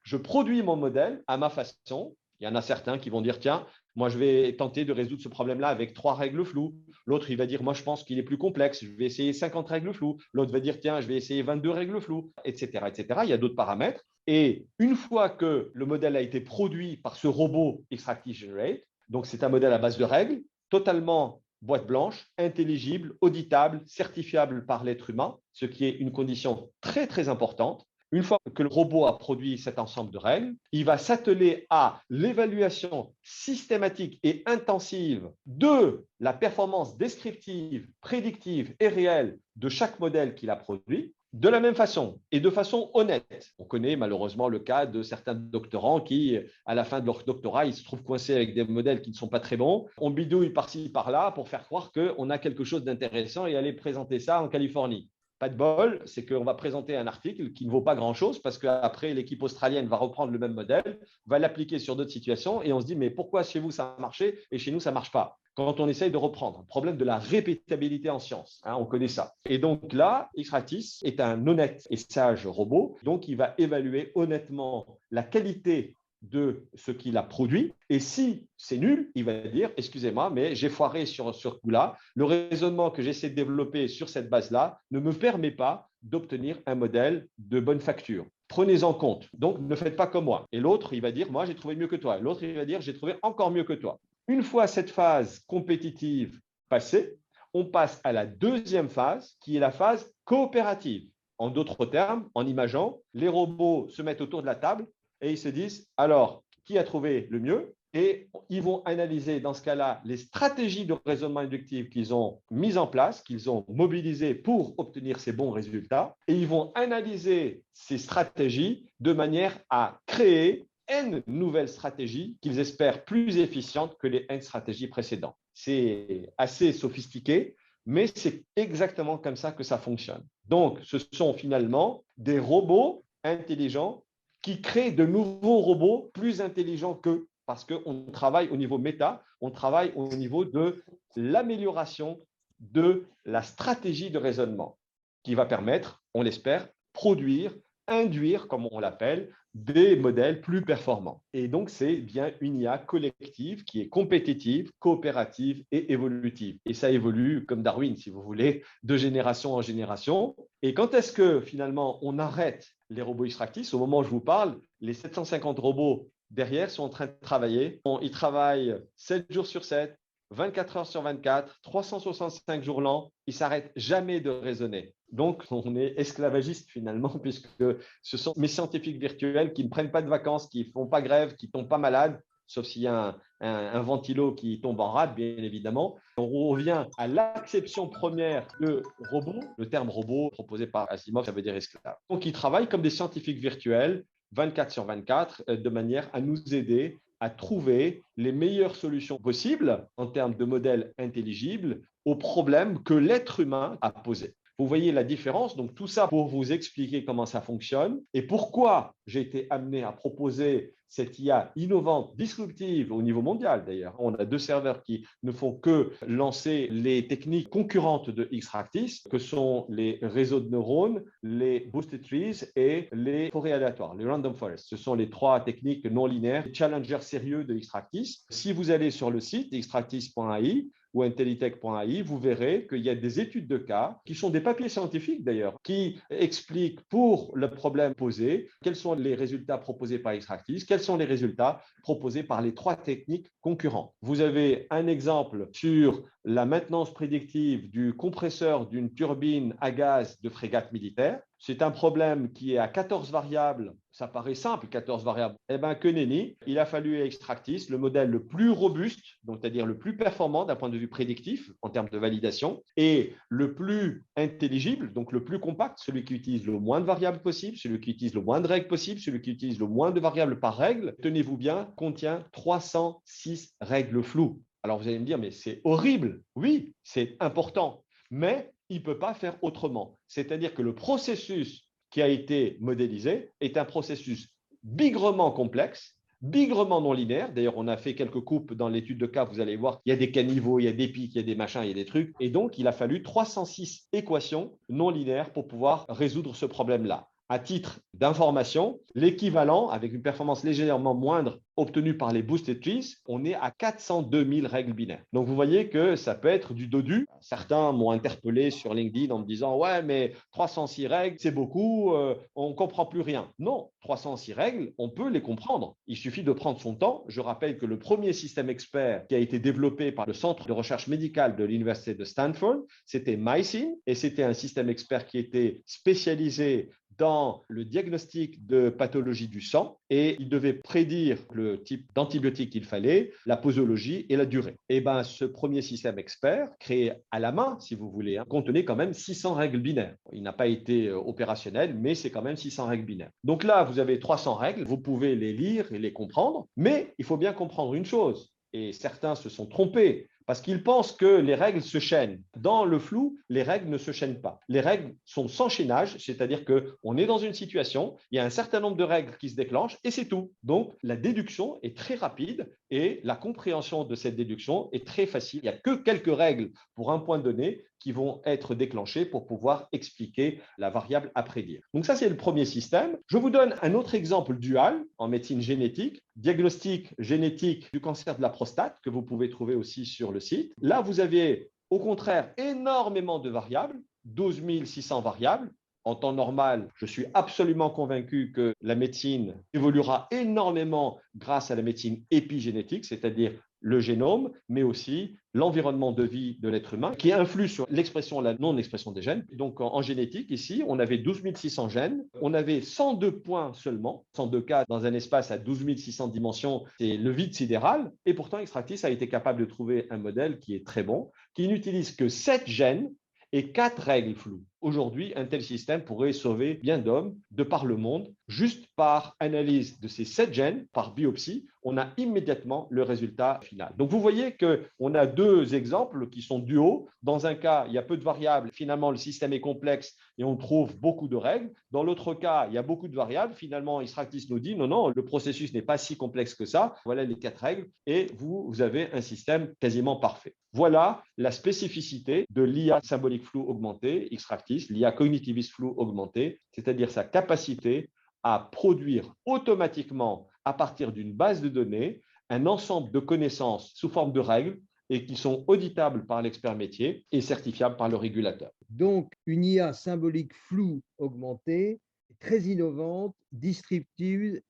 Speaker 2: Je produis mon modèle à ma façon. Il y en a certains qui vont dire, tiens, moi, je vais tenter de résoudre ce problème-là avec 3 règles floues. L'autre, il va dire, moi, je pense qu'il est plus complexe. Je vais essayer 50 règles floues. L'autre va dire, tiens, je vais essayer 22 règles floues, etc., etc. Il y a d'autres paramètres. Et une fois que le modèle a été produit par ce robot Extractive Generate, donc c'est un modèle à base de règles, totalement boîte blanche, intelligible, auditable, certifiable par l'être humain, ce qui est une condition très, très importante. Une fois que le robot a produit cet ensemble de règles, il va s'atteler à l'évaluation systématique et intensive de la performance descriptive, prédictive et réelle de chaque modèle qu'il a produit, de la même façon et de façon honnête. On connaît malheureusement le cas de certains doctorants qui, à la fin de leur doctorat, ils se trouvent coincés avec des modèles qui ne sont pas très bons. On bidouille par-ci, par-là pour faire croire qu'on a quelque chose d'intéressant et aller présenter ça en Californie. Pas de bol, c'est qu'on va présenter un article qui ne vaut pas grand-chose parce qu'après, l'équipe australienne va reprendre le même modèle, va l'appliquer sur d'autres situations et on se dit, mais pourquoi chez vous ça a marché et chez nous ça ne marche pas? Quand on essaye de reprendre, problème de la répétabilité en science, on connaît ça. Et donc là, Xtratis est un honnête et sage robot, donc il va évaluer honnêtement la qualité de ce qu'il a produit. Et si c'est nul, il va dire, excusez-moi, mais j'ai foiré sur ce coup-là. Le raisonnement que j'essaie de développer sur cette base-là ne me permet pas d'obtenir un modèle de bonne facture. Prenez-en compte. Donc, ne faites pas comme moi. Et l'autre, il va dire, moi, j'ai trouvé mieux que toi. L'autre, il va dire, j'ai trouvé encore mieux que toi. Une fois cette phase compétitive passée, on passe à la deuxième phase, qui est la phase coopérative. En d'autres termes, en imaginant, les robots se mettent autour de la table et ils se disent, alors, qui a trouvé le mieux? Et ils vont analyser dans ce cas-là les stratégies de raisonnement inductif qu'ils ont mises en place, qu'ils ont mobilisées pour obtenir ces bons résultats. Et ils vont analyser ces stratégies de manière à créer N nouvelles stratégies qu'ils espèrent plus efficientes que les N stratégies précédentes. C'est assez sophistiqué, mais c'est exactement comme ça que ça fonctionne. Donc, ce sont finalement des robots intelligents qui créent de nouveaux robots plus intelligents qu'eux, parce qu'on travaille au niveau méta, on travaille au niveau de l'amélioration de la stratégie de raisonnement qui va permettre, on l'espère, produire, induire, comme on l'appelle, des modèles plus performants. Et donc, c'est bien une IA collective qui est compétitive, coopérative et évolutive. Et ça évolue comme Darwin, si vous voulez, de génération en génération. Et quand est-ce que finalement on arrête les robots extractifs? Au moment où je vous parle, les 750 robots derrière sont en train de travailler. Ils travaillent 7 jours sur 7, 24 heures sur 24, 365 jours l'an. Ils ne s'arrêtent jamais de raisonner. Donc, on est esclavagiste finalement, puisque ce sont mes scientifiques virtuels qui ne prennent pas de vacances, qui ne font pas grève, qui ne tombent pas malades, sauf s'il y a un ventilo qui tombe en rade, bien évidemment. On revient à l'acception première de robot. Le terme robot proposé par Asimov, ça veut dire esclave. Donc, ils travaillent comme des scientifiques virtuels 24 sur 24, de manière à nous aider à trouver les meilleures solutions possibles en termes de modèles intelligibles aux problèmes que l'être humain a posés. Vous voyez la différence. Donc, tout ça pour vous expliquer comment ça fonctionne et pourquoi j'ai été amené à proposer cette IA innovante, disruptive au niveau mondial d'ailleurs. On a 2 serveurs qui ne font que lancer les techniques concurrentes de Xtractis, que sont les réseaux de neurones, les boosted trees et les forêts aléatoires, les random forests. Ce sont les 3 techniques non linéaires, les challengers sérieux de Xtractis. Si vous allez sur le site xtractis.ai, ou Intelitech.ai, vous verrez qu'il y a des études de cas, qui sont des papiers scientifiques d'ailleurs, qui expliquent pour le problème posé, quels sont les résultats proposés par Xtractis, quels sont les résultats proposés par les 3 techniques concurrentes. Vous avez un exemple sur la maintenance prédictive du compresseur d'une turbine à gaz de frégate militaire. C'est un problème qui est à 14 variables. Ça paraît simple, 14 variables. Eh bien, que nenni, il a fallu à Xtractis le modèle le plus robuste, donc c'est-à-dire le plus performant d'un point de vue prédictif en termes de validation, et le plus intelligible, donc le plus compact, celui qui utilise le moins de variables possible, celui qui utilise le moins de règles possible, celui qui utilise le moins de variables par règle, tenez-vous bien, contient 306 règles floues. Alors vous allez me dire, mais c'est horrible. Oui, c'est important, mais il ne peut pas faire autrement. C'est-à-dire que le processus qui a été modélisé est un processus bigrement complexe, bigrement non linéaire. D'ailleurs, on a fait quelques coupes dans l'étude de cas. Vous allez voir, il y a des caniveaux, il y a des pics, il y a des machins, il y a des trucs. Et donc, il a fallu 306 équations non linéaires pour pouvoir résoudre ce problème-là. À titre d'information, l'équivalent, avec une performance légèrement moindre obtenue par les boosted trees, on est à 402 000 règles binaires. Donc, vous voyez que ça peut être du dodu. Certains m'ont interpellé sur LinkedIn en me disant « Ouais, mais 306 règles, c'est beaucoup, on ne comprend plus rien. » Non, 306 règles, on peut les comprendre. Il suffit de prendre son temps. Je rappelle que le premier système expert qui a été développé par le Centre de recherche médicale de l'Université de Stanford, c'était MySyn, et c'était un système expert qui était spécialisé dans le diagnostic de pathologie du sang et il devait prédire le type d'antibiotique qu'il fallait, la posologie et la durée. Et bien, ce premier système expert, créé à la main, si vous voulez, contenait quand même 600 règles binaires. Il n'a pas été opérationnel, mais c'est quand même 600 règles binaires. Donc là, vous avez 300 règles, vous pouvez les lire et les comprendre, mais il faut bien comprendre une chose, et certains se sont trompés, parce qu'ils pensent que les règles se chaînent. Dans le flou, les règles ne se chaînent pas. Les règles sont sans chaînage, c'est-à-dire qu'on est dans une situation, il y a un certain nombre de règles qui se déclenchent et c'est tout. Donc, la déduction est très rapide et la compréhension de cette déduction est très facile. Il n'y a que quelques règles pour un point donné qui vont être déclenchées pour pouvoir expliquer la variable à prédire. Donc ça, c'est le premier système. Je vous donne un autre exemple dual en médecine génétique, diagnostic génétique du cancer de la prostate, que vous pouvez trouver aussi sur le site. Là, vous avez au contraire énormément de variables, 12 600 variables. En temps normal, je suis absolument convaincu que la médecine évoluera énormément grâce à la médecine épigénétique, c'est-à-dire le génome, mais aussi l'environnement de vie de l'être humain qui influe sur l'expression et la non-expression des gènes. Donc en génétique, ici, on avait 12 600 gènes, on avait 102 points seulement, 102 cas dans un espace à 12 600 dimensions, c'est le vide sidéral, et pourtant Extractis a été capable de trouver un modèle qui est très bon, qui n'utilise que 7 gènes et 4 règles floues. Aujourd'hui, un tel système pourrait sauver bien d'hommes de par le monde. Juste par analyse de ces 7 gènes, par biopsie, on a immédiatement le résultat final. Donc, vous voyez qu'on a deux exemples qui sont duaux. Dans un cas, il y a peu de variables. Finalement, le système est complexe et on trouve beaucoup de règles. Dans l'autre cas, il y a beaucoup de variables. Finalement, Extractis nous dit non, non, le processus n'est pas si complexe que ça. Voilà les 4 règles et vous avez un système quasiment parfait. Voilà la spécificité de l'IA symbolique floue augmentée, Extractis, l'IA cognitiviste floue augmentée, c'est-à-dire sa capacité à produire automatiquement, à partir d'une base de données, un ensemble de connaissances sous forme de règles et qui sont auditables par l'expert métier et certifiables par le régulateur.
Speaker 1: Donc, une IA symbolique floue augmentée, très innovante, disruptive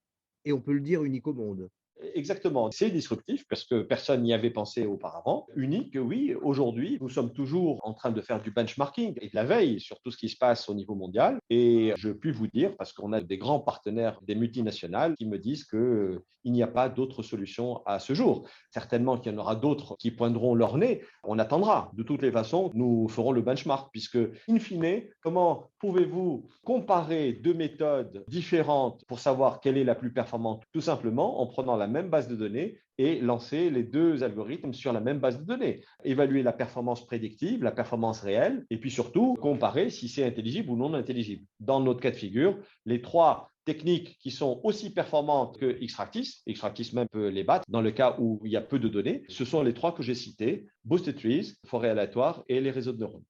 Speaker 1: et on peut le dire unique au monde.
Speaker 2: Exactement, c'est disruptif parce que personne n'y avait pensé auparavant. Unique, oui, aujourd'hui, nous sommes toujours en train de faire du benchmarking et de la veille sur tout ce qui se passe au niveau mondial. Et je puis vous dire, parce qu'on a des grands partenaires, des multinationales, qui me disent qu'il n'y a pas d'autre solution à ce jour. Certainement qu'il y en aura d'autres qui poindront leur nez. On attendra. De toutes les façons, nous ferons le benchmark puisque, in fine, comment pouvez-vous comparer deux méthodes différentes pour savoir quelle est la plus performante? Tout simplement en prenant la même base de données et lancer les deux algorithmes sur la même base de données. Évaluer la performance prédictive, la performance réelle, et puis surtout comparer si c'est intelligible ou non intelligible. Dans notre cas de figure, les trois techniques qui sont aussi performantes que Extractis, Extractis même peut les battre dans le cas où il y a peu de données, ce sont les trois que j'ai cités, Boosted Trees, forêt aléatoire et les réseaux de neurones.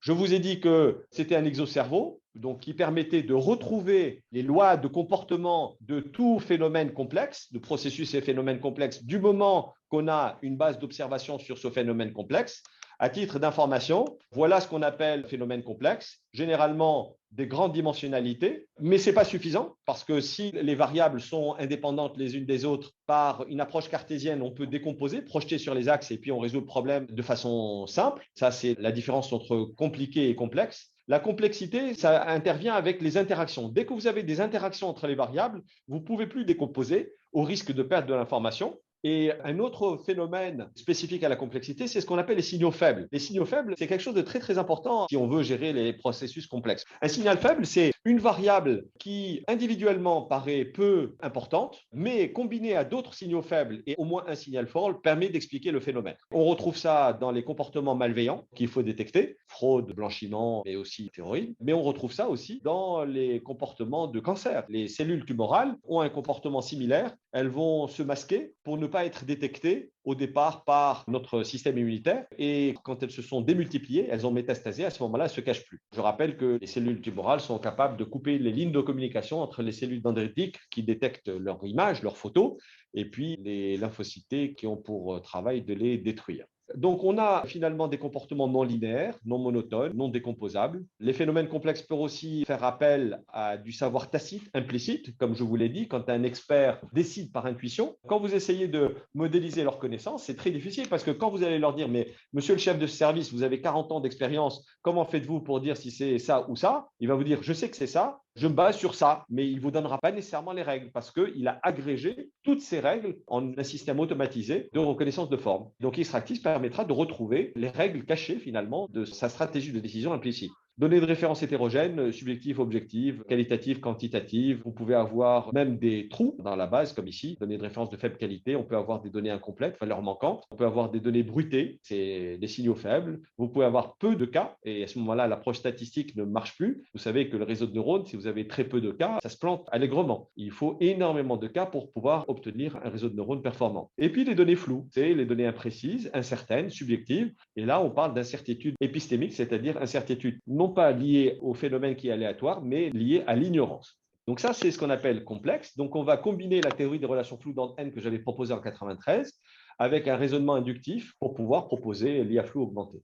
Speaker 2: Je vous ai dit que c'était un exocerveau, donc qui permettait de retrouver les lois de comportement de tout phénomène complexe, de processus et phénomènes complexes, du moment qu'on a une base d'observation sur ce phénomène complexe. À titre d'information, voilà ce qu'on appelle phénomène complexe, généralement des grandes dimensionnalités, mais ce n'est pas suffisant parce que si les variables sont indépendantes les unes des autres par une approche cartésienne, on peut décomposer, projeter sur les axes et puis on résout le problème de façon simple. Ça, c'est la différence entre compliqué et complexe. La complexité, ça intervient avec les interactions. Dès que vous avez des interactions entre les variables, vous ne pouvez plus décomposer au risque de perdre de l'information. Et un autre phénomène spécifique à la complexité, c'est ce qu'on appelle les signaux faibles. Les signaux faibles, c'est quelque chose de très, très important si on veut gérer les processus complexes. Un signal faible, c'est une variable qui individuellement paraît peu importante, mais combinée à d'autres signaux faibles et au moins un signal fort, permet d'expliquer le phénomène. On retrouve ça dans les comportements malveillants qu'il faut détecter, fraude, blanchiment, mais aussi terrorisme. Mais on retrouve ça aussi dans les comportements de cancer. Les cellules tumorales ont un comportement similaire. Elles vont se masquer pour ne pas être détectées au départ par notre système immunitaire et quand elles se sont démultipliées, elles ont métastasé, à ce moment-là, elles ne se cachent plus. Je rappelle que les cellules tumorales sont capables de couper les lignes de communication entre les cellules dendritiques qui détectent leur image, leurs photos, et puis les lymphocytes qui ont pour travail de les détruire. Donc, on a finalement des comportements non linéaires, non monotones, non décomposables. Les phénomènes complexes peuvent aussi faire appel à du savoir tacite, implicite, comme je vous l'ai dit, quand un expert décide par intuition. Quand vous essayez de modéliser leurs connaissances, c'est très difficile parce que quand vous allez leur dire, mais monsieur le chef de service, vous avez 40 ans d'expérience, comment faites-vous pour dire si c'est ça ou ça? Il va vous dire, je sais que c'est ça, je me base sur ça, mais il ne vous donnera pas nécessairement les règles parce qu'il a agrégé toutes ces règles en un système automatisé de reconnaissance de forme. Donc, Extractis permettra de retrouver les règles cachées finalement de sa stratégie de décision implicite. Données de référence hétérogènes, subjectives, objectives, qualitatives, quantitatives. Vous pouvez avoir même des trous dans la base, comme ici, données de référence de faible qualité. On peut avoir des données incomplètes, valeurs manquantes. On peut avoir des données bruitées, c'est des signaux faibles. Vous pouvez avoir peu de cas, et à ce moment-là, l'approche statistique ne marche plus. Vous savez que le réseau de neurones, si vous avez très peu de cas, ça se plante allègrement. Il faut énormément de cas pour pouvoir obtenir un réseau de neurones performant. Et puis, les données floues, c'est les données imprécises, incertaines, subjectives. Et là, on parle d'incertitude épistémique, c'est-à-dire incertitude non pas liée au phénomène qui est aléatoire, mais liée à l'ignorance. Donc ça, c'est ce qu'on appelle complexe. Donc on va combiner la théorie des relations floues dans N que j'avais proposée en 93 avec un raisonnement inductif pour pouvoir proposer l'IA floue augmentée.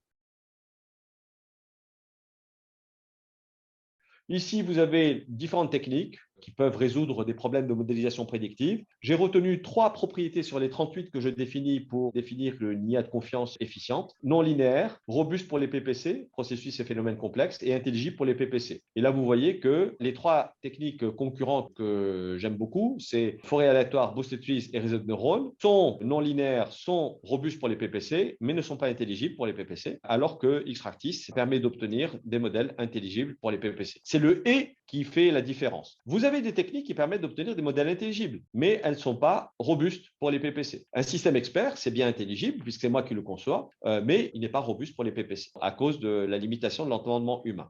Speaker 2: Ici, vous avez différentes techniques. qui peuvent résoudre des problèmes de modélisation prédictive. J'ai retenu 3 propriétés sur les 38 que je définis pour définir une IA de confiance efficiente, non linéaire, robuste pour les PPC, processus et phénomènes complexes, et intelligible pour les PPC. Et là, vous voyez que les 3 techniques concurrentes que j'aime beaucoup, c'est forêt aléatoire, boosted trees et réseau de neurones, sont non linéaires, sont robustes pour les PPC, mais ne sont pas intelligibles pour les PPC, alors que Xtractis permet d'obtenir des modèles intelligibles pour les PPC. C'est le « et » qui fait la différence. Vous avez des techniques qui permettent d'obtenir des modèles intelligibles, mais elles ne sont pas robustes pour les PPC. Un système expert, c'est bien intelligible, puisque c'est moi qui le conçois, mais il n'est pas robuste pour les PPC, à cause de la limitation de l'entendement humain.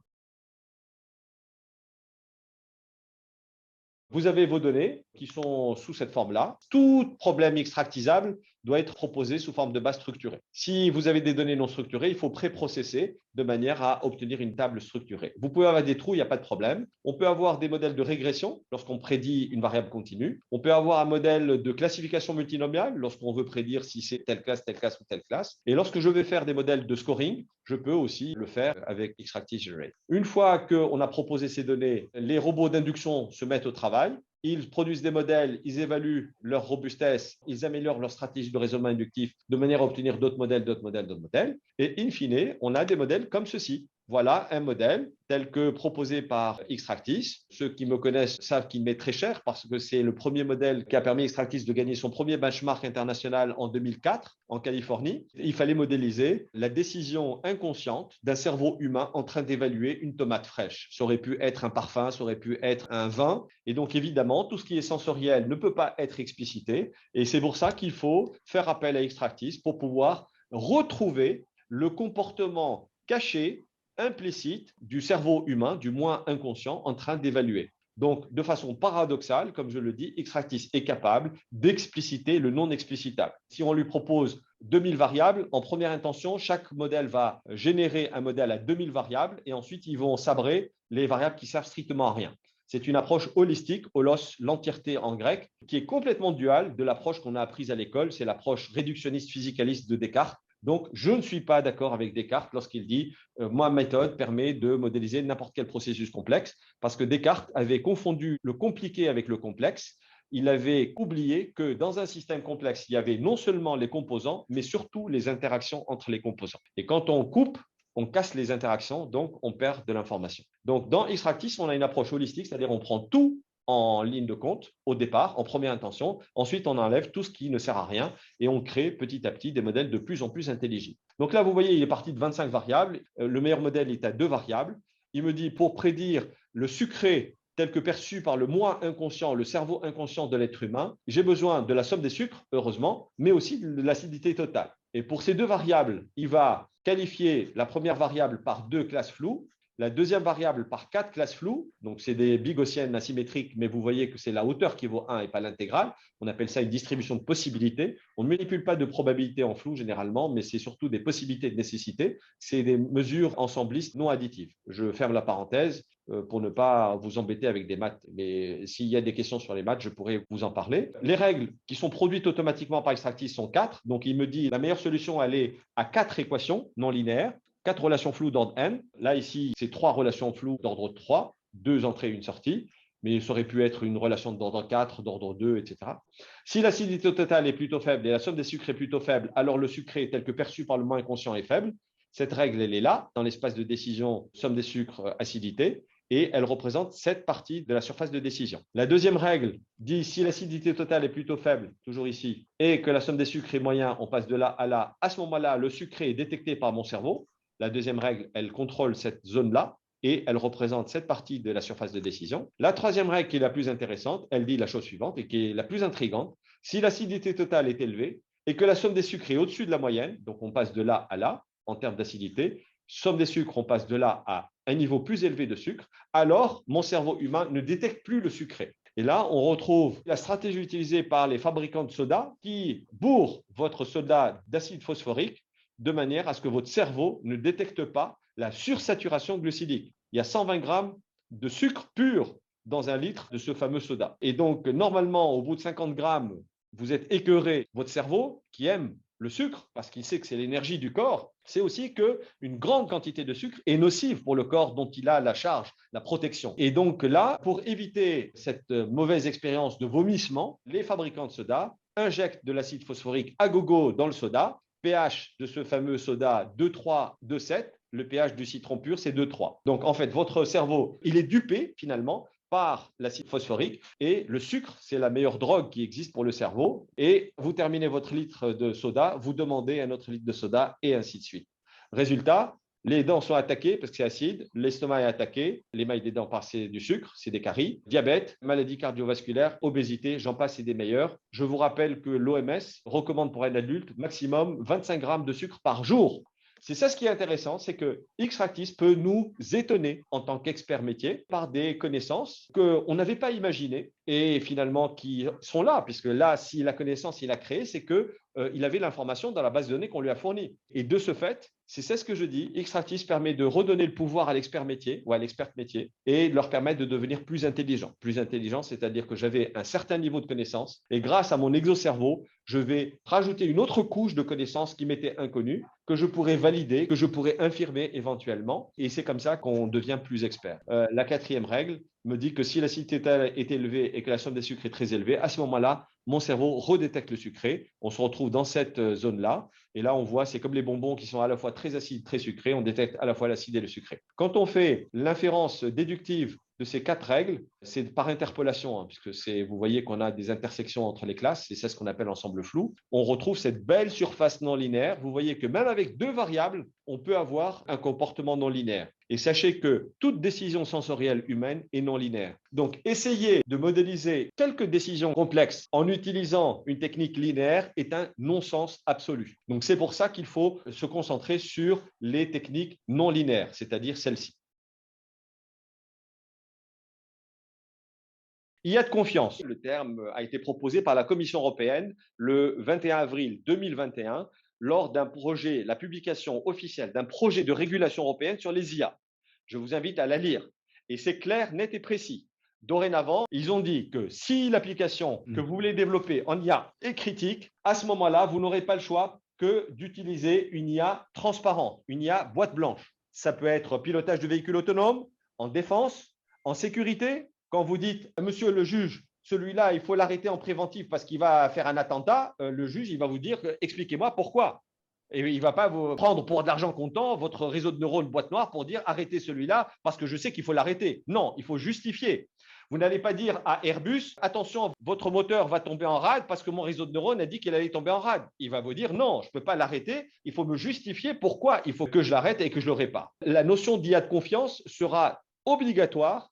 Speaker 2: Vous avez vos données qui sont sous cette forme-là. Tout problème extractisable doit être proposé sous forme de base structurée. Si vous avez des données non structurées, il faut pré-processer de manière à obtenir une table structurée. Vous pouvez avoir des trous, il n'y a pas de problème. On peut avoir des modèles de régression lorsqu'on prédit une variable continue. On peut avoir un modèle de classification multinomiale lorsqu'on veut prédire si c'est telle classe ou telle classe. Et lorsque je vais faire des modèles de scoring, je peux aussi le faire avec Xtractis Generate. Une fois qu'on a proposé ces données, les robots d'induction se mettent au travail. Ils produisent des modèles, ils évaluent leur robustesse, ils améliorent leur stratégie de raisonnement inductif de manière à obtenir d'autres modèles. Et in fine, on a des modèles comme ceci. Voilà un modèle tel que proposé par Xtractis. Ceux qui me connaissent savent qu'il m'est très cher parce que c'est le premier modèle qui a permis à Xtractis de gagner son premier benchmark international en 2004 en Californie. Il fallait modéliser la décision inconsciente d'un cerveau humain en train d'évaluer une tomate fraîche. Ça aurait pu être un parfum, ça aurait pu être un vin. Et donc, évidemment, tout ce qui est sensoriel ne peut pas être explicité. Et c'est pour ça qu'il faut faire appel à Xtractis pour pouvoir retrouver le comportement caché, implicite du cerveau humain, du moins inconscient, en train d'évaluer. Donc, de façon paradoxale, comme je le dis, Xtractis est capable d'expliciter le non explicitable. Si on lui propose 2000 variables, en première intention, chaque modèle va générer un modèle à 2000 variables et ensuite, ils vont sabrer les variables qui servent strictement à rien. C'est une approche holistique, holos, l'entièreté en grec, qui est complètement duale de l'approche qu'on a apprise à l'école, c'est l'approche réductionniste physicaliste de Descartes. Donc, je ne suis pas d'accord avec Descartes lorsqu'il dit ma méthode permet de modéliser n'importe quel processus complexe, parce que Descartes avait confondu le compliqué avec le complexe. Il avait oublié que dans un système complexe, il y avait non seulement les composants, mais surtout les interactions entre les composants. Et quand on coupe, on casse les interactions, donc on perd de l'information. Donc, dans Xtractis, on a une approche holistique, c'est-à-dire on prend tout en ligne de compte au départ, en première intention. Ensuite, on enlève tout ce qui ne sert à rien et on crée petit à petit des modèles de plus en plus intelligibles. Donc là, vous voyez, il est parti de 25 variables. Le meilleur modèle est à 2 variables. Il me dit, pour prédire le sucré tel que perçu par le moi inconscient, le cerveau inconscient de l'être humain, j'ai besoin de la somme des sucres, heureusement, mais aussi de l'acidité totale. Et pour ces 2 variables, il va qualifier la première variable par 2 classes floues, la deuxième variable par 4 classes floues, donc c'est des bigaussiennes asymétriques, mais vous voyez que c'est la hauteur qui vaut 1 et pas l'intégrale. On appelle ça une distribution de possibilités. On ne manipule pas de probabilité en flou généralement, mais c'est surtout des possibilités de nécessité. C'est des mesures ensemblistes non additives. Je ferme la parenthèse pour ne pas vous embêter avec des maths, mais s'il y a des questions sur les maths, je pourrais vous en parler. Les règles qui sont produites automatiquement par Xtractis sont 4. Donc, il me dit la meilleure solution, elle est à 4 équations non linéaires. 4 relations floues d'ordre n. Là, ici, c'est 3 relations floues d'ordre 3, 2 entrées, 1 sortie. Mais ça aurait pu être une relation d'ordre 4, d'ordre 2, etc. Si l'acidité totale est plutôt faible et la somme des sucres est plutôt faible, alors le sucré tel que perçu par le moi inconscient est faible. Cette règle, elle est là, dans l'espace de décision, somme des sucres, acidité, et elle représente cette partie de la surface de décision. La deuxième règle dit si l'acidité totale est plutôt faible, toujours ici, et que la somme des sucres est moyen, on passe de là à là. À ce moment-là, le sucré est détecté par mon cerveau. La deuxième règle, elle contrôle cette zone-là et elle représente cette partie de la surface de décision. La troisième règle, qui est la plus intéressante, elle dit la chose suivante et qui est la plus intrigante. Si l'acidité totale est élevée et que la somme des sucres est au-dessus de la moyenne, donc on passe de là à là en termes d'acidité, somme des sucres, on passe de là à un niveau plus élevé de sucre, alors mon cerveau humain ne détecte plus le sucré. Et là, on retrouve la stratégie utilisée par les fabricants de soda qui bourrent votre soda d'acide phosphorique de manière à ce que votre cerveau ne détecte pas la sursaturation glucidique. Il y a 120 grammes de sucre pur dans 1 litre de ce fameux soda. Et donc, normalement, au bout de 50 grammes, vous êtes écœuré. Votre cerveau, qui aime le sucre, parce qu'il sait que c'est l'énergie du corps, c'est aussi qu'une grande quantité de sucre est nocive pour le corps dont il a la charge, la protection. Et donc là, pour éviter cette mauvaise expérience de vomissement, les fabricants de soda injectent de l'acide phosphorique à gogo dans le soda, pH de ce fameux soda 2,3, 2,7. Le pH du citron pur, c'est 2,3. Donc, en fait, votre cerveau, il est dupé finalement par l'acide phosphorique et le sucre, c'est la meilleure drogue qui existe pour le cerveau. Et vous terminez votre litre de soda, vous demandez un autre litre de soda et ainsi de suite. Résultat, les dents sont attaquées parce que c'est acide, l'estomac est attaqué, l'émail des dents par c'est du sucre, c'est des caries, diabète, maladie cardiovasculaire, obésité, j'en passe et des meilleurs. Je vous rappelle que l'OMS recommande pour un adulte maximum 25 grammes de sucre par jour. C'est ça ce qui est intéressant, c'est que Xtractis peut nous étonner en tant qu'experts métier par des connaissances qu'on n'avait pas imaginées et finalement qui sont là, puisque là, si la connaissance il a créé, c'est qu'il avait l'information dans la base de données qu'on lui a fournie. Et de ce fait, c'est ce que je dis, Xtractis permet de redonner le pouvoir à l'expert métier ou à l'experte métier et de leur permettre de devenir plus intelligent. Plus intelligent, c'est-à-dire que j'avais un certain niveau de connaissance et grâce à mon exocerveau, je vais rajouter une autre couche de connaissances qui m'était inconnue, que je pourrais valider, que je pourrais infirmer éventuellement. Et c'est comme ça qu'on devient plus expert. La quatrième règle me dit que si l'acidité est élevée et que la somme des sucres est très élevée, à ce moment-là, mon cerveau redétecte le sucré. On se retrouve dans cette zone-là. Et là, on voit, c'est comme les bonbons qui sont à la fois très acides, très sucrés. On détecte à la fois l'acide et le sucré. Quand on fait l'inférence déductive de ces 4 règles, c'est par interpolation, puisque vous voyez qu'on a des intersections entre les classes, et c'est ce qu'on appelle ensemble flou. On retrouve cette belle surface non linéaire. Vous voyez que même avec 2 variables, on peut avoir un comportement non linéaire. Et sachez que toute décision sensorielle humaine est non linéaire. Donc, essayer de modéliser quelques décisions complexes en utilisant une technique linéaire est un non-sens absolu. Donc, c'est pour ça qu'il faut se concentrer sur les techniques non linéaires, c'est-à-dire celles-ci. IA de confiance. Le terme a été proposé par la Commission européenne le 21 avril 2021 lors d'un projet, la publication officielle d'un projet de régulation européenne sur les IA. Je vous invite à la lire. Et c'est clair, net et précis. Dorénavant, ils ont dit que si l'application que vous voulez développer en IA est critique, à ce moment-là, vous n'aurez pas le choix que d'utiliser une IA transparente, une IA boîte blanche. Ça peut être pilotage de véhicules autonomes, en défense, en sécurité. Quand vous dites, monsieur le juge, celui-là, il faut l'arrêter en préventif parce qu'il va faire un attentat, le juge, il va vous dire, expliquez-moi pourquoi. Et il ne va pas vous prendre pour de l'argent comptant votre réseau de neurones boîte noire pour dire arrêtez celui-là parce que je sais qu'il faut l'arrêter. Non, il faut justifier. Vous n'allez pas dire à Airbus attention, votre moteur va tomber en rade parce que mon réseau de neurones a dit qu'il allait tomber en rade. Il va vous dire non, je ne peux pas l'arrêter. Il faut me justifier pourquoi il faut que je l'arrête et que je le répare. La notion d'IA de confiance sera obligatoire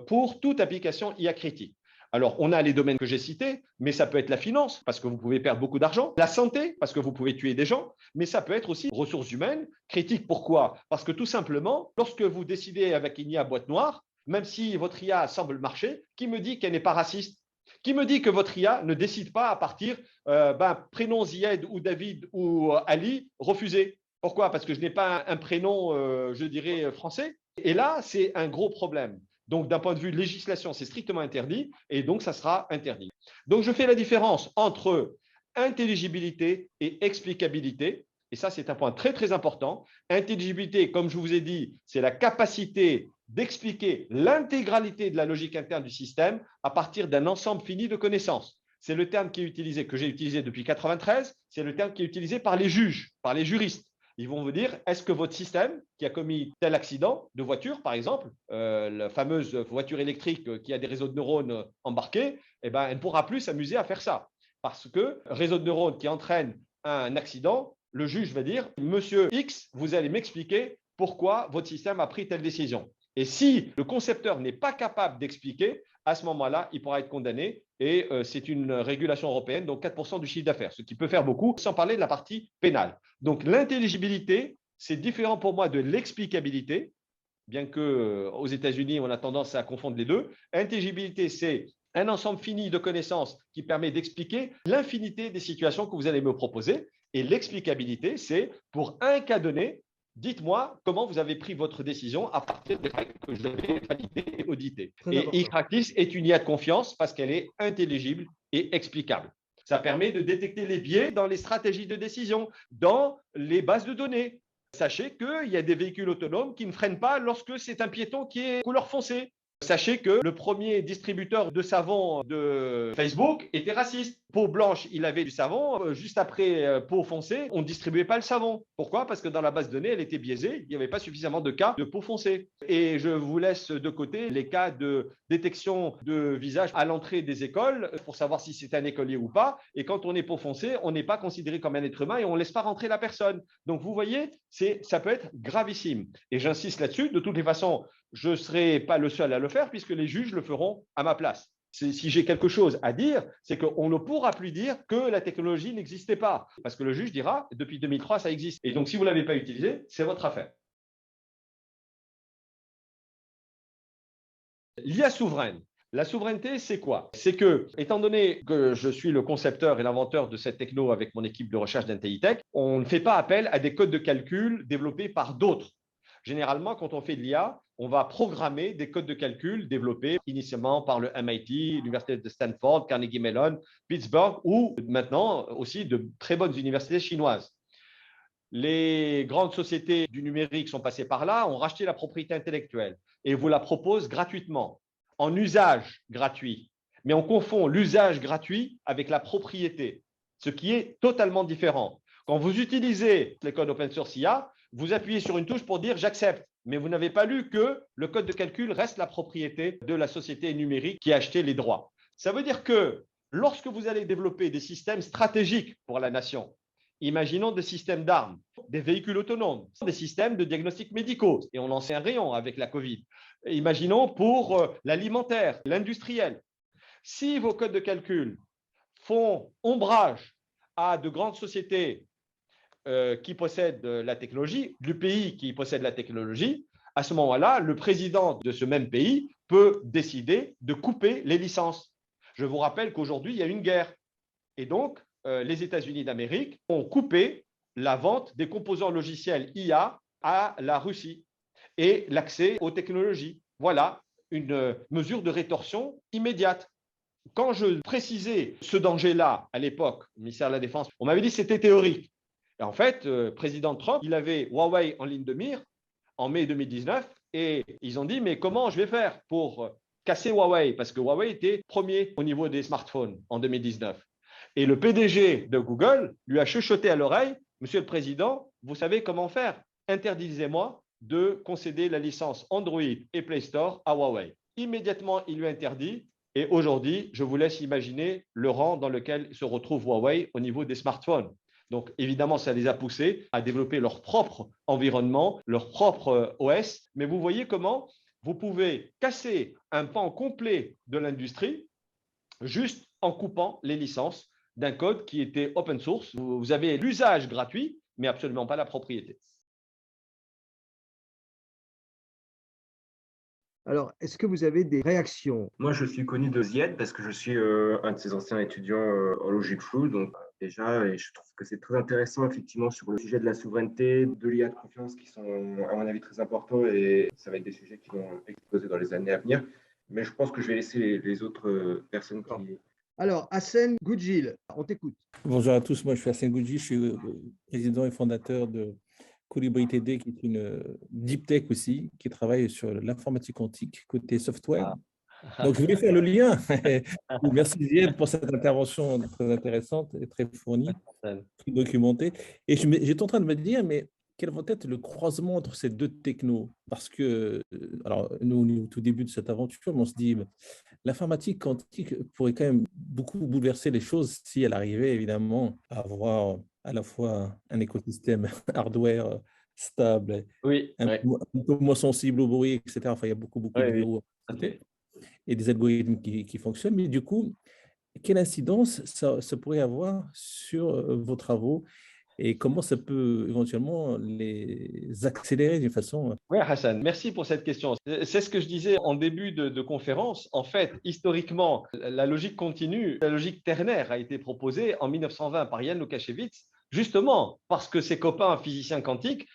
Speaker 2: pour toute application IA critique. Alors, on a les domaines que j'ai cités, mais ça peut être la finance, parce que vous pouvez perdre beaucoup d'argent, la santé, parce que vous pouvez tuer des gens, mais ça peut être aussi ressources humaines, critiques. Pourquoi? Parce que tout simplement, lorsque vous décidez avec une IA boîte noire, même si votre IA semble marcher, qui me dit qu'elle n'est pas raciste? Qui me dit que votre IA ne décide pas à partir prénom Zied ou David ou Ali, refusé? Pourquoi? Parce que je n'ai pas un prénom, je dirais, français. Et là, c'est un gros problème. Donc, d'un point de vue de législation, c'est strictement interdit et donc ça sera interdit. Donc, je fais la différence entre intelligibilité et explicabilité. Et ça, c'est un point très, très important. Intelligibilité, comme je vous ai dit, c'est la capacité d'expliquer l'intégralité de la logique interne du système à partir d'un ensemble fini de connaissances. C'est le terme qui est utilisé, que j'ai utilisé depuis 1993. C'est le terme qui est utilisé par les juges, par les juristes. Ils vont vous dire, est-ce que votre système qui a commis tel accident de voiture, par exemple, la fameuse voiture électrique qui a des réseaux de neurones embarqués, eh ben, elle ne pourra plus s'amuser à faire ça. Parce que réseau de neurones qui entraîne un accident, le juge va dire, monsieur X, vous allez m'expliquer pourquoi votre système a pris telle décision. Et si le concepteur n'est pas capable d'expliquer, à ce moment-là, il pourra être condamné et c'est une régulation européenne, donc 4% du chiffre d'affaires, ce qui peut faire beaucoup, sans parler de la partie pénale. Donc, l'intelligibilité, c'est différent pour moi de l'explicabilité, bien qu'aux États-Unis, on a tendance à confondre les deux. Intelligibilité, c'est un ensemble fini de connaissances qui permet d'expliquer l'infinité des situations que vous allez me proposer. Et l'explicabilité, c'est pour un cas donné, dites-moi comment vous avez pris votre décision à partir des règles que je vais valider et auditer. Et Xtractis est une IA de confiance parce qu'elle est intelligible et explicable. Ça permet de détecter les biais dans les stratégies de décision, dans les bases de données. Sachez qu'il y a des véhicules autonomes qui ne freinent pas lorsque c'est un piéton qui est couleur foncée. Sachez que le premier distributeur de savon de Facebook était raciste. Peau blanche, il avait du savon. Juste après peau foncée, on ne distribuait pas le savon. Pourquoi? Parce que dans la base de données, elle était biaisée. Il n'y avait pas suffisamment de cas de peau foncée. Et je vous laisse de côté les cas de détection de visage à l'entrée des écoles pour savoir si c'est un écolier ou pas. Et quand on est peau foncée, on n'est pas considéré comme un être humain et on ne laisse pas rentrer la personne. Donc, vous voyez, ça peut être gravissime. Et j'insiste là-dessus. De toutes les façons, je ne serai pas le seul à le faire puisque les juges le feront à ma place. Si j'ai quelque chose à dire, c'est qu'on ne pourra plus dire que la technologie n'existait pas. Parce que le juge dira, depuis 2003, ça existe. Et donc, si vous ne l'avez pas utilisé, c'est votre affaire. L'IA souveraine. La souveraineté, c'est quoi? C'est que, étant donné que je suis le concepteur et l'inventeur de cette techno avec mon équipe de recherche d'Intelitech, on ne fait pas appel à des codes de calcul développés par d'autres. Généralement, quand on fait de l'IA, on va programmer des codes de calcul développés initialement par le MIT, l'Université de Stanford, Carnegie Mellon, Pittsburgh ou maintenant aussi de très bonnes universités chinoises. Les grandes sociétés du numérique sont passées par là, ont racheté la propriété intellectuelle et vous la proposent gratuitement, en usage gratuit. Mais on confond l'usage gratuit avec la propriété, ce qui est totalement différent. Quand vous utilisez les codes open source IA, vous appuyez sur une touche pour dire « j'accepte », mais vous n'avez pas lu que le code de calcul reste la propriété de la société numérique qui a acheté les droits. Ça veut dire que lorsque vous allez développer des systèmes stratégiques pour la nation, imaginons des systèmes d'armes, des véhicules autonomes, des systèmes de diagnostics médicaux, et on en sait un rayon avec la Covid. Imaginons pour l'alimentaire, l'industriel. Si vos codes de calcul font ombrage à de grandes sociétés qui possèdent la technologie, du pays qui possède la technologie, à ce moment-là, le président de ce même pays peut décider de couper les licences. Je vous rappelle qu'aujourd'hui, il y a une guerre. Et donc, les États-Unis d'Amérique ont coupé la vente des composants logiciels IA à la Russie et l'accès aux technologies. Voilà une mesure de rétorsion immédiate. Quand je précisais ce danger-là à l'époque, au ministère de la Défense, on m'avait dit que c'était théorique. Et en fait, le président Trump, il avait Huawei en ligne de mire en mai 2019 et ils ont dit mais comment je vais faire pour casser Huawei? Parce que Huawei était premier au niveau des smartphones en 2019. Et le PDG de Google lui a chuchoté à l'oreille, Monsieur le Président, vous savez comment faire? Interdisez-moi de concéder la licence Android et Play Store à Huawei. Immédiatement, il lui interdit. Et aujourd'hui, je vous laisse imaginer le rang dans lequel se retrouve Huawei au niveau des smartphones. Donc, évidemment, ça les a poussés à développer leur propre environnement, leur propre OS. Mais vous voyez comment vous pouvez casser un pan complet de l'industrie juste en coupant les licences d'un code qui était open source. Vous avez l'usage gratuit, mais absolument pas la propriété.
Speaker 1: Alors, est-ce que vous avez des réactions?
Speaker 3: Moi, je suis connu de Zied parce que je suis un de ses anciens étudiants en logique floue. Donc, déjà, et je trouve que c'est très intéressant, effectivement, sur le sujet de la souveraineté, de l'IA de confiance, qui sont, à mon avis, très importants. Et ça va être des sujets qui vont exploser dans les années à venir. Mais je pense que je vais laisser les autres personnes qui…
Speaker 1: Alors, Hassen Goudjil, on t'écoute.
Speaker 4: Bonjour à tous, moi je suis Hassen Goudji, je suis président et fondateur de Colibri TD, qui est une deep tech aussi, qui travaille sur l'informatique quantique côté software. Donc je voulais faire le lien. Merci Zied pour cette intervention très intéressante et très fournie, très documentée. Et j'étais en train de me dire, mais quel va être le croisement entre ces deux technos? Parce que, alors nous, on est au tout début de cette aventure, mais on se dit, l'informatique quantique pourrait quand même beaucoup bouleverser les choses si elle arrivait évidemment à avoir à la fois un écosystème hardware stable,
Speaker 2: Oui,
Speaker 4: un peu moins sensible au bruit, etc. Enfin, il y a beaucoup de verrous et des algorithmes qui fonctionnent. Mais du coup, quelle incidence ça pourrait avoir sur vos travaux et comment ça peut éventuellement les accélérer d'une façon…
Speaker 2: Oui, Hassan, merci pour cette question. C'est ce que je disais en début de conférence. En fait, historiquement, la logique continue, la logique ternaire a été proposée en 1920 par Jan Łukasiewicz justement parce que ses copains physiciens quantiques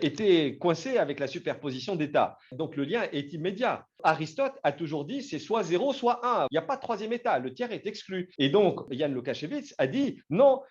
Speaker 2: étaient coincés avec la superposition d'états. Donc le lien est immédiat. Aristote a toujours dit c'est soit 0, soit 1. Il n'y a pas de troisième état, le tiers est exclu. Et donc Jan Lukasiewicz a dit non,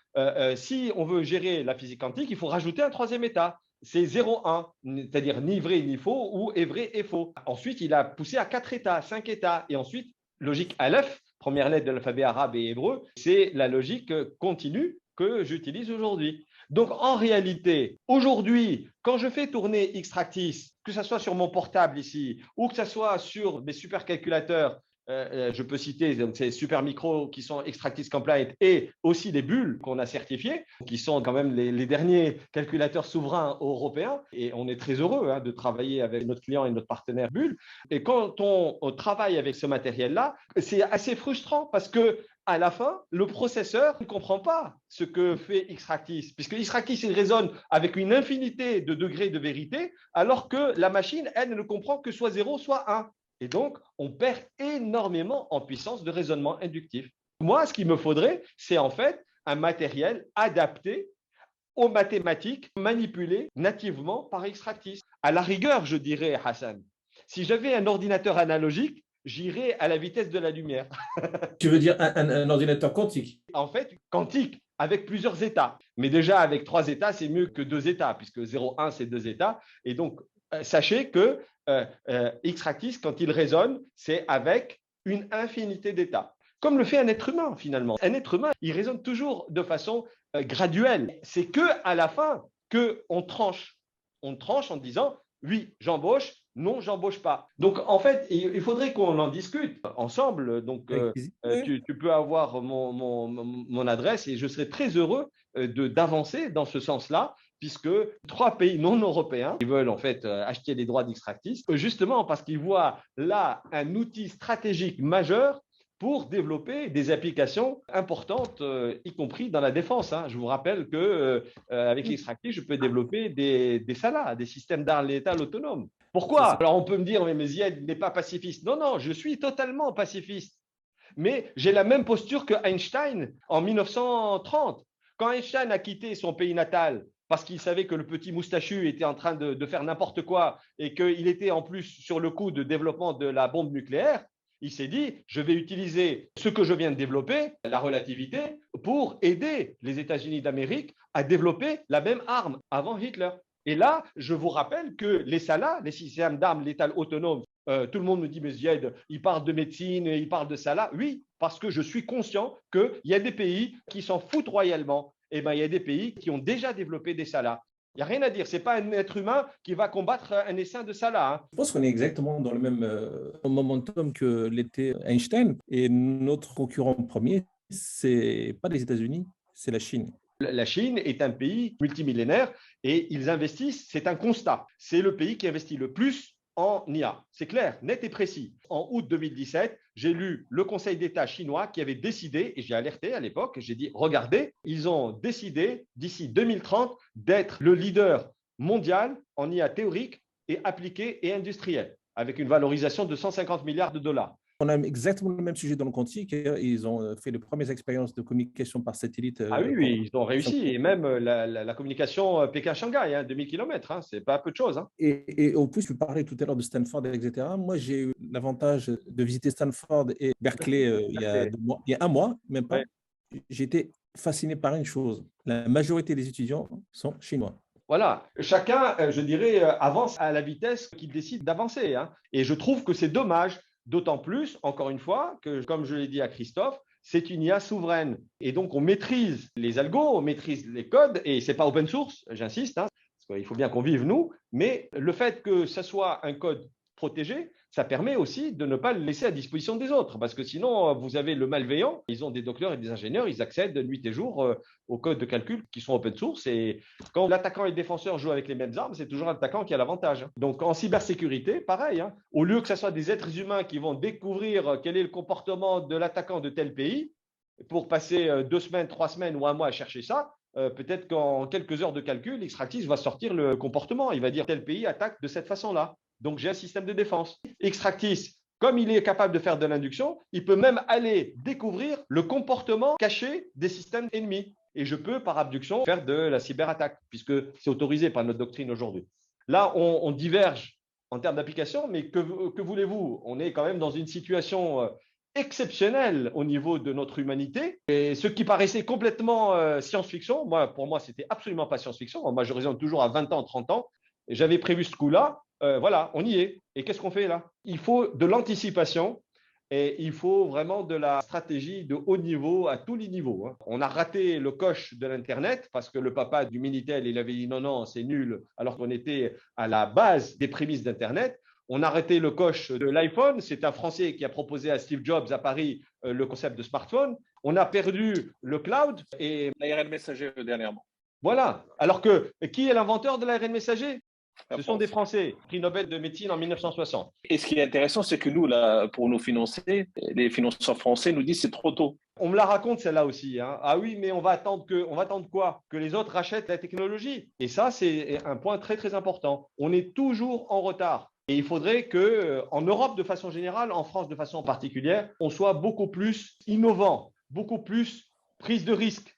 Speaker 2: si on veut gérer la physique quantique, il faut rajouter un troisième état. C'est 0,1, c'est-à-dire ni vrai ni faux ou est vrai et faux. Ensuite, il a poussé à 4 états, 5 états. Et ensuite, logique Aleph, première lettre de l'alphabet arabe et hébreu, c'est la logique continue que j'utilise aujourd'hui. Donc, en réalité, aujourd'hui, quand je fais tourner Xtractis, que ce soit sur mon portable ici ou que ce soit sur mes supercalculateurs, je peux citer donc, ces super micros qui sont Xtractis compliant et aussi les bulles qu'on a certifiées, qui sont quand même les derniers calculateurs souverains européens. Et on est très heureux de travailler avec notre client et notre partenaire Bull. Et quand on travaille avec ce matériel-là, c'est assez frustrant parce que à la fin, le processeur ne comprend pas ce que fait Xtractis, puisque Xtractis, il résonne avec une infinité de degrés de vérité, alors que la machine, elle, ne comprend que soit 0, soit 1. Et donc, on perd énormément en puissance de raisonnement inductif. Moi, ce qu'il me faudrait, c'est en fait un matériel adapté aux mathématiques manipulées nativement par Xtractis. À la rigueur, je dirais, Hassan, si j'avais un ordinateur analogique, j'irais à la vitesse de la lumière.
Speaker 4: Tu veux dire un ordinateur quantique?
Speaker 2: En fait, quantique, avec plusieurs états. Mais déjà, avec 3 états, c'est mieux que 2 états, puisque 0, 1, c'est 2 états. Et donc, sachez que Xtractis, quand il résonne, c'est avec une infinité d'états. Comme le fait un être humain, finalement. Un être humain, il résonne toujours de façon graduelle. C'est qu'à la fin qu'on tranche. On tranche en disant « oui, j'embauche », non, j'embauche pas. Donc, en fait, il faudrait qu'on en discute ensemble. Donc, tu peux avoir mon adresse et je serai très heureux d'avancer dans ce sens-là, puisque 3 pays non européens qui veulent en fait acheter les droits d'Xtractis, justement parce qu'ils voient là un outil stratégique majeur pour développer des applications importantes, y compris dans la défense. Je vous rappelle qu'avec Xtractis, je peux développer des SALA, des systèmes d'armes létales autonomes. Pourquoi? Alors, on peut me dire, mais Ziad n'est pas pacifiste. Non, non, je suis totalement pacifiste. Mais j'ai la même posture que Einstein en 1930. Quand Einstein a quitté son pays natal parce qu'il savait que le petit moustachu était en train de faire n'importe quoi et qu'il était en plus sur le coup de développement de la bombe nucléaire, il s'est dit, je vais utiliser ce que je viens de développer, la relativité, pour aider les États-Unis d'Amérique à développer la même arme avant Hitler. Et là, je vous rappelle que les SALA, les systèmes d'armes létales autonomes, tout le monde me dit, mais Ziad, il parle de médecine, il parle de SALA. Oui, parce que je suis conscient qu'il y a des pays qui s'en foutent royalement. Eh bien, il y a des pays qui ont déjà développé des SALA. Il n'y a rien à dire. Ce n'est pas un être humain qui va combattre un essaim de SALA.
Speaker 4: Je pense qu'on est exactement dans le même momentum que l'était Einstein. Et notre concurrent premier, ce n'est pas les États-Unis, c'est la Chine.
Speaker 2: La Chine est un pays multimillénaire et ils investissent, c'est un constat. C'est le pays qui investit le plus en IA. C'est clair, net et précis. En août 2017, j'ai lu le Conseil d'État chinois qui avait décidé, et j'ai alerté à l'époque, j'ai dit, regardez, ils ont décidé d'ici 2030 d'être le leader mondial en IA théorique et appliquée et industrielle, avec une valorisation de 150 milliards de dollars.
Speaker 4: On a exactement le même sujet dans le quantique. Ils ont fait les premières expériences de communication par satellite.
Speaker 2: Ah oui, ils ont réussi. Et même la communication Pékin-Shanghai, 2000 km, ce n'est pas peu de choses.
Speaker 4: Et au plus, tu parlais tout à l'heure de Stanford, etc. Moi, j'ai eu l'avantage de visiter Stanford et Berkeley il y a un mois, même pas. Ouais. J'ai été fasciné par une chose. La majorité des étudiants sont chinois.
Speaker 2: Voilà, chacun, je dirais, avance à la vitesse qu'il décide d'avancer. Et je trouve que c'est dommage. D'autant plus, encore une fois, que comme je l'ai dit à Christophe, c'est une IA souveraine. Et donc, on maîtrise les algos, on maîtrise les codes, et ce n'est pas open source, j'insiste, parce qu'il faut bien qu'on vive nous, mais le fait que ce soit un code protégé, ça permet aussi de ne pas le laisser à disposition des autres, parce que sinon, vous avez le malveillant, ils ont des docteurs et des ingénieurs, ils accèdent nuit et jour aux codes de calcul qui sont open source, et quand l'attaquant et le défenseur jouent avec les mêmes armes, c'est toujours l'attaquant qui a l'avantage. Donc en cybersécurité, pareil, au lieu que ce soit des êtres humains qui vont découvrir quel est le comportement de l'attaquant de tel pays, pour passer 2 semaines, 3 semaines ou un mois à chercher ça, peut-être qu'en quelques heures de calcul, Xtractis va sortir le comportement, il va dire tel pays attaque de cette façon-là. Donc, j'ai un système de défense. Xtractis, comme il est capable de faire de l'induction, il peut même aller découvrir le comportement caché des systèmes ennemis. et je peux, par abduction, faire de la cyberattaque, puisque c'est autorisé par notre doctrine aujourd'hui. Là, on diverge en termes d'application, mais que voulez-vous? On est quand même dans une situation exceptionnelle au niveau de notre humanité. Et ce qui paraissait complètement science-fiction, pour moi, c'était absolument pas science-fiction. Moi, je raisonne toujours à 20 ans, 30 ans. Et j'avais prévu ce coup-là. Voilà, on y est. Et qu'est-ce qu'on fait là? Il faut de l'anticipation et il faut vraiment de la stratégie de haut niveau à tous les niveaux. On a raté le coche de l'Internet parce que le papa du Minitel, il avait dit non, non, c'est nul, alors qu'on était à la base des prémices d'Internet. On a arrêté le coche de l'iPhone. C'est un Français qui a proposé à Steve Jobs à Paris le concept de smartphone. On a perdu le cloud et
Speaker 5: l'ARN messager dernièrement.
Speaker 2: Voilà. Alors que qui est l'inventeur de l'ARN messager? Ce sont des Français, prix Nobel de médecine en 1960.
Speaker 5: Et ce qui est intéressant, c'est que nous, là, pour nous financer, les financeurs français nous disent que c'est trop tôt.
Speaker 2: On me la raconte celle-là aussi. Ah oui, mais on va attendre quoi? Que les autres rachètent la technologie. Et ça, c'est un point très, très important. On est toujours en retard. Et il faudrait qu'en Europe de façon générale, en France de façon particulière, on soit beaucoup plus innovant, beaucoup plus prise de risque.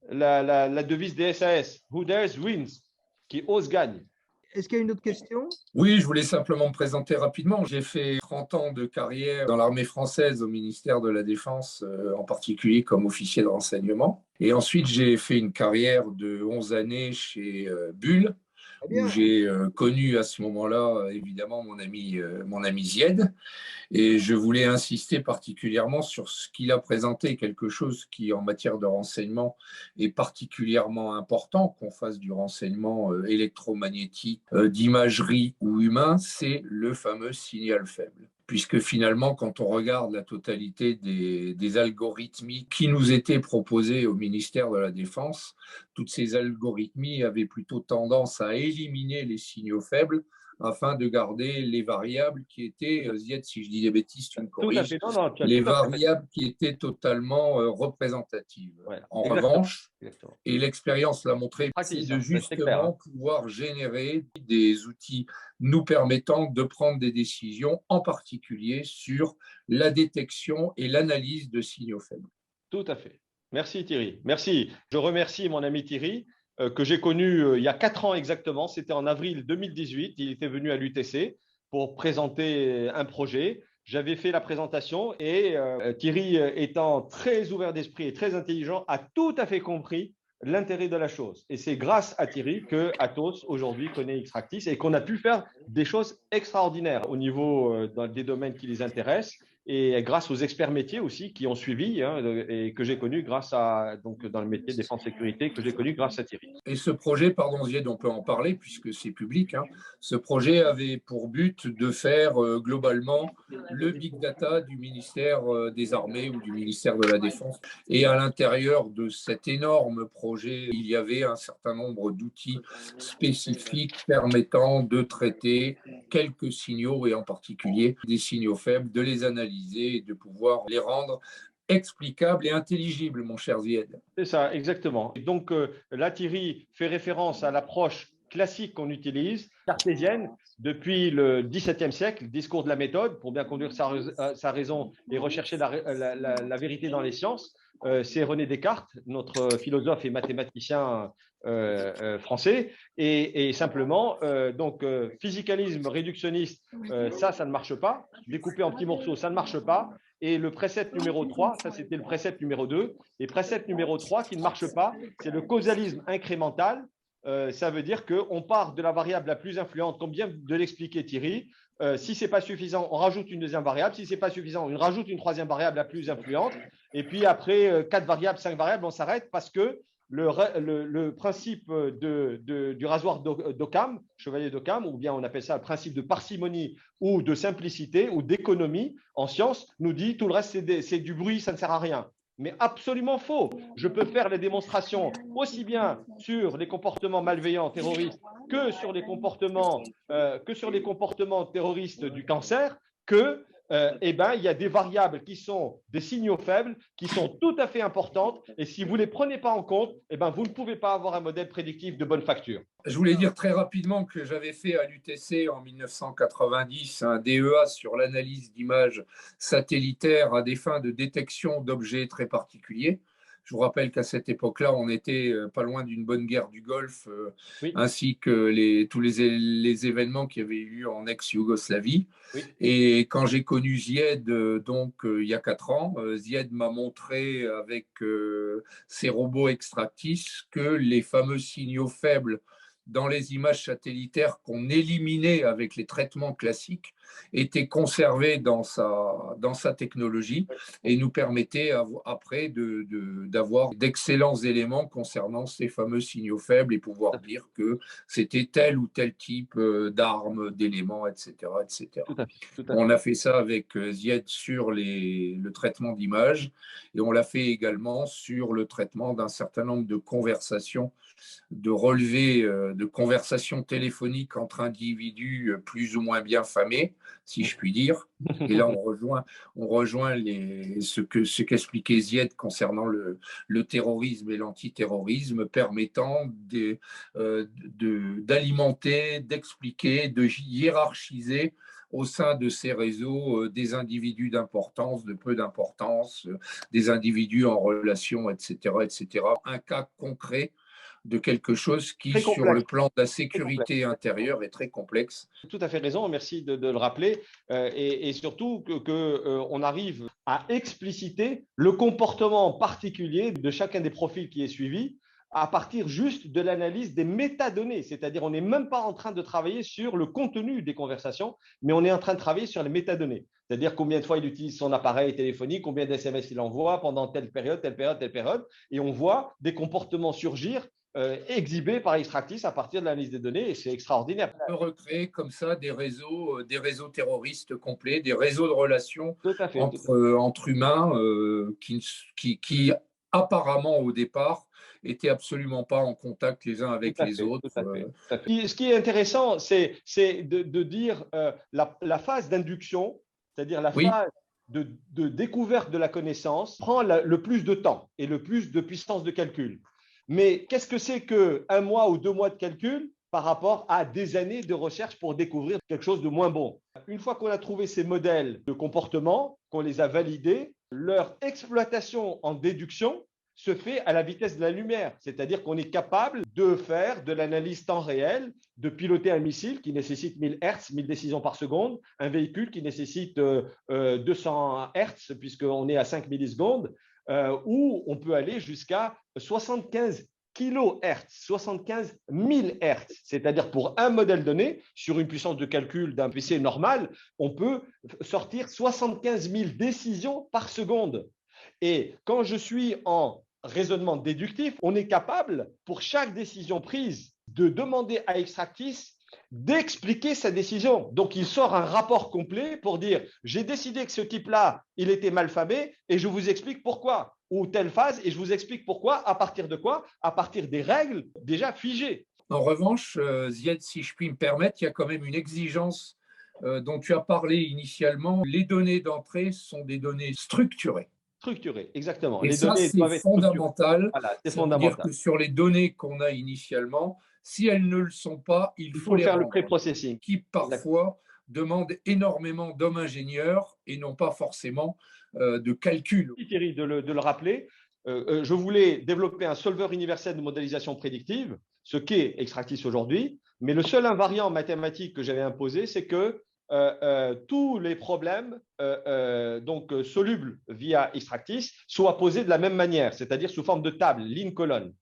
Speaker 2: La devise des SAS, Who dares wins, qui ose gagne.
Speaker 1: Est-ce qu'il y a une autre question?
Speaker 6: Oui, je voulais simplement me présenter rapidement. J'ai fait 30 ans de carrière dans l'armée française au ministère de la Défense, en particulier comme officier de renseignement. Et ensuite, j'ai fait une carrière de 11 années chez Bull, où j'ai connu à ce moment-là, évidemment, mon ami Zied. Et je voulais insister particulièrement sur ce qu'il a présenté, quelque chose qui, en matière de renseignement, est particulièrement important, qu'on fasse du renseignement électromagnétique, d'imagerie ou humain, c'est le fameux signal faible. Puisque finalement, quand on regarde la totalité des algorithmies qui nous étaient proposés au ministère de la Défense, toutes ces algorithmies avaient plutôt tendance à éliminer les signaux faibles afin de garder les variables qui étaient, Zied, si je dis des bêtises, tu me corriges, les variables qui étaient totalement représentatives.
Speaker 2: Ouais,
Speaker 6: en revanche, et l'expérience l'a montré, c'est de justement pouvoir générer des outils nous permettant de prendre des décisions, en particulier sur la détection et l'analyse de signaux faibles.
Speaker 2: Tout à fait. Merci Thierry. Merci. Je remercie mon ami Thierry, que j'ai connu il y a 4 ans exactement. C'était en avril 2018. Il était venu à l'UTC pour présenter un projet. J'avais fait la présentation et Thierry, étant très ouvert d'esprit et très intelligent, a tout à fait compris l'intérêt de la chose. Et c'est grâce à Thierry que Atos aujourd'hui connaît Xtractis et qu'on a pu faire des choses extraordinaires au niveau des domaines qui les intéressent. Et grâce aux experts métiers aussi qui ont suivi et que j'ai connu grâce à, donc dans le métier défense-sécurité, que j'ai connu grâce à Thierry.
Speaker 6: Et ce projet, pardon Zied, on peut en parler puisque c'est public, ce projet avait pour but de faire globalement le big data du ministère des Armées ou du ministère de la Défense. Et à l'intérieur de cet énorme projet, il y avait un certain nombre d'outils spécifiques permettant de traiter quelques signaux et en particulier des signaux faibles, de les analyser et de pouvoir les rendre explicables et intelligibles, mon cher Zied.
Speaker 2: C'est ça, exactement. Et donc là, Thierry fait référence à l'approche classique qu'on utilise, cartésienne, depuis le XVIIe siècle, discours de la méthode, pour bien conduire sa raison et rechercher la vérité dans les sciences. C'est René Descartes, notre philosophe et mathématicien français. Et simplement, physicalisme réductionniste, ça ne marche pas. Découper en petits morceaux, ça ne marche pas. Et le précepte numéro 3, ça c'était le précepte numéro 2. Et précepte numéro 3 qui ne marche pas, c'est le causalisme incrémental. Ça veut dire qu'on part de la variable la plus influente, comme vient de l'expliquer Thierry. Si ce n'est pas suffisant, on rajoute une deuxième variable. Si ce n'est pas suffisant, on rajoute une troisième variable la plus influente. Et puis après 4 variables, 5 variables, on s'arrête parce que le principe du rasoir d'Occam, chevalier d'Occam, ou bien on appelle ça le principe de parcimonie ou de simplicité ou d'économie en science, nous dit tout le reste c'est du bruit, ça ne sert à rien. Mais absolument faux. Je peux faire les démonstrations aussi bien sur les comportements malveillants terroristes que sur les comportements terroristes du cancer, il y a des variables qui sont des signaux faibles, qui sont tout à fait importantes. Et si vous ne les prenez pas en compte, vous ne pouvez pas avoir un modèle prédictif de bonne facture.
Speaker 6: Je voulais dire très rapidement que j'avais fait à l'UTC en 1990 un DEA sur l'analyse d'images satellitaires à des fins de détection d'objets très particuliers. Je vous rappelle qu'à cette époque-là, on était pas loin d'une bonne guerre du Golfe,
Speaker 2: Oui,
Speaker 6: ainsi que tous les événements qu'il y avait eu en ex-Yougoslavie.
Speaker 2: oui.
Speaker 6: Et quand j'ai connu Zied, il y a 4 ans, Zied m'a montré avec ses robots Extractis que les fameux signaux faibles dans les images satellitaires qu'on éliminait avec les traitements classiques étaient conservés dans sa technologie et nous permettaient après d'avoir d'excellents éléments concernant ces fameux signaux faibles et pouvoir dire que c'était tel ou tel type d'armes, d'éléments, etc., etc.
Speaker 2: Tout à fait, tout à
Speaker 6: On
Speaker 2: fait.
Speaker 6: a fait ça avec Zied sur le traitement d'images et on l'a fait également sur le traitement d'un certain nombre de conversations, de relevés de conversations téléphoniques entre individus plus ou moins bien famés, si je puis dire. Et là, on rejoint ce qu'expliquait Zied concernant le terrorisme et l'antiterrorisme, permettant d'alimenter, d'expliquer, de hiérarchiser au sein de ces réseaux des individus d'importance, de peu d'importance, des individus en relation, etc., etc. Un cas concret de quelque chose qui,
Speaker 2: Très
Speaker 6: sur le
Speaker 2: complexe,
Speaker 6: plan de la
Speaker 2: très complexe.
Speaker 6: sécurité intérieure, est très complexe.
Speaker 2: Tout à fait raison, merci de le rappeler, et surtout qu'on arrive à expliciter le comportement particulier de chacun des profils qui est suivi à partir juste de l'analyse des métadonnées, c'est-à-dire on n'est même pas en train de travailler sur le contenu des conversations, mais on est en train de travailler sur les métadonnées, c'est-à-dire combien de fois il utilise son appareil téléphonique, combien d'SMS il envoie pendant telle période, telle période, telle période, et on voit des comportements surgir exhibés par Extractis à partir de l'analyse des données, et c'est extraordinaire.
Speaker 6: On peut recréer comme ça des réseaux terroristes complets, des réseaux de relations
Speaker 2: Tout à fait.
Speaker 6: entre humains qui apparemment au départ étaient absolument pas en contact les uns avec les autres.
Speaker 2: Tout à fait, tout à fait. Ce qui est intéressant, c'est de dire la phase d'induction, c'est-à-dire la
Speaker 6: Oui,
Speaker 2: phase de découverte de la connaissance, prend le plus de temps et le plus de puissance de calcul. Mais qu'est-ce que c'est qu'un mois ou 2 mois de calcul par rapport à des années de recherche pour découvrir quelque chose de moins bon? Une fois qu'on a trouvé ces modèles de comportement, qu'on les a validés, leur exploitation en déduction se fait à la vitesse de la lumière, c'est-à-dire qu'on est capable de faire de l'analyse temps réel, de piloter un missile qui nécessite 1000 Hertz, 1000 décisions par seconde, un véhicule qui nécessite 200 Hertz puisqu'on est à 5 millisecondes, où on peut aller jusqu'à 75 kHz, 75 000 Hertz, c'est-à-dire pour un modèle donné, sur une puissance de calcul d'un PC normal, on peut sortir 75 000 décisions par seconde. Et quand je suis en raisonnement déductif, on est capable, pour chaque décision prise, de demander à Extractis d'expliquer sa décision. Donc, il sort un rapport complet pour dire « j'ai décidé que ce type-là, il était mal famé et je vous explique pourquoi ». Ou telle phase et je vous explique pourquoi, à partir de quoi? À partir des règles déjà figées.
Speaker 6: En revanche, Zied, si je puis me permettre, il y a quand même une exigence dont tu as parlé initialement. Les données d'entrée sont des données structurées.
Speaker 2: Structuré, exactement.
Speaker 6: Et
Speaker 2: les
Speaker 6: ça,
Speaker 2: données
Speaker 6: c'est
Speaker 2: doivent être structurées.
Speaker 6: fondamental.
Speaker 2: Voilà, c'est
Speaker 6: Ça veut dire
Speaker 2: fondamental.
Speaker 6: que sur les données qu'on a initialement, si elles ne le sont pas, il
Speaker 2: Il
Speaker 6: faut
Speaker 2: faut
Speaker 6: les
Speaker 2: faire le
Speaker 6: rendre.
Speaker 2: pré-processing.
Speaker 6: Qui parfois demande énormément d'hommes ingénieurs et non pas forcément de calcul.
Speaker 2: Thierry, de le rappeler, je voulais développer un solveur universel de modélisation prédictive, ce qu'est Extractis aujourd'hui, mais le seul invariant mathématique que j'avais imposé, c'est que tous les problèmes donc solubles via Extractis soient posés de la même manière, c'est-à-dire sous forme de table, ligne-colonne.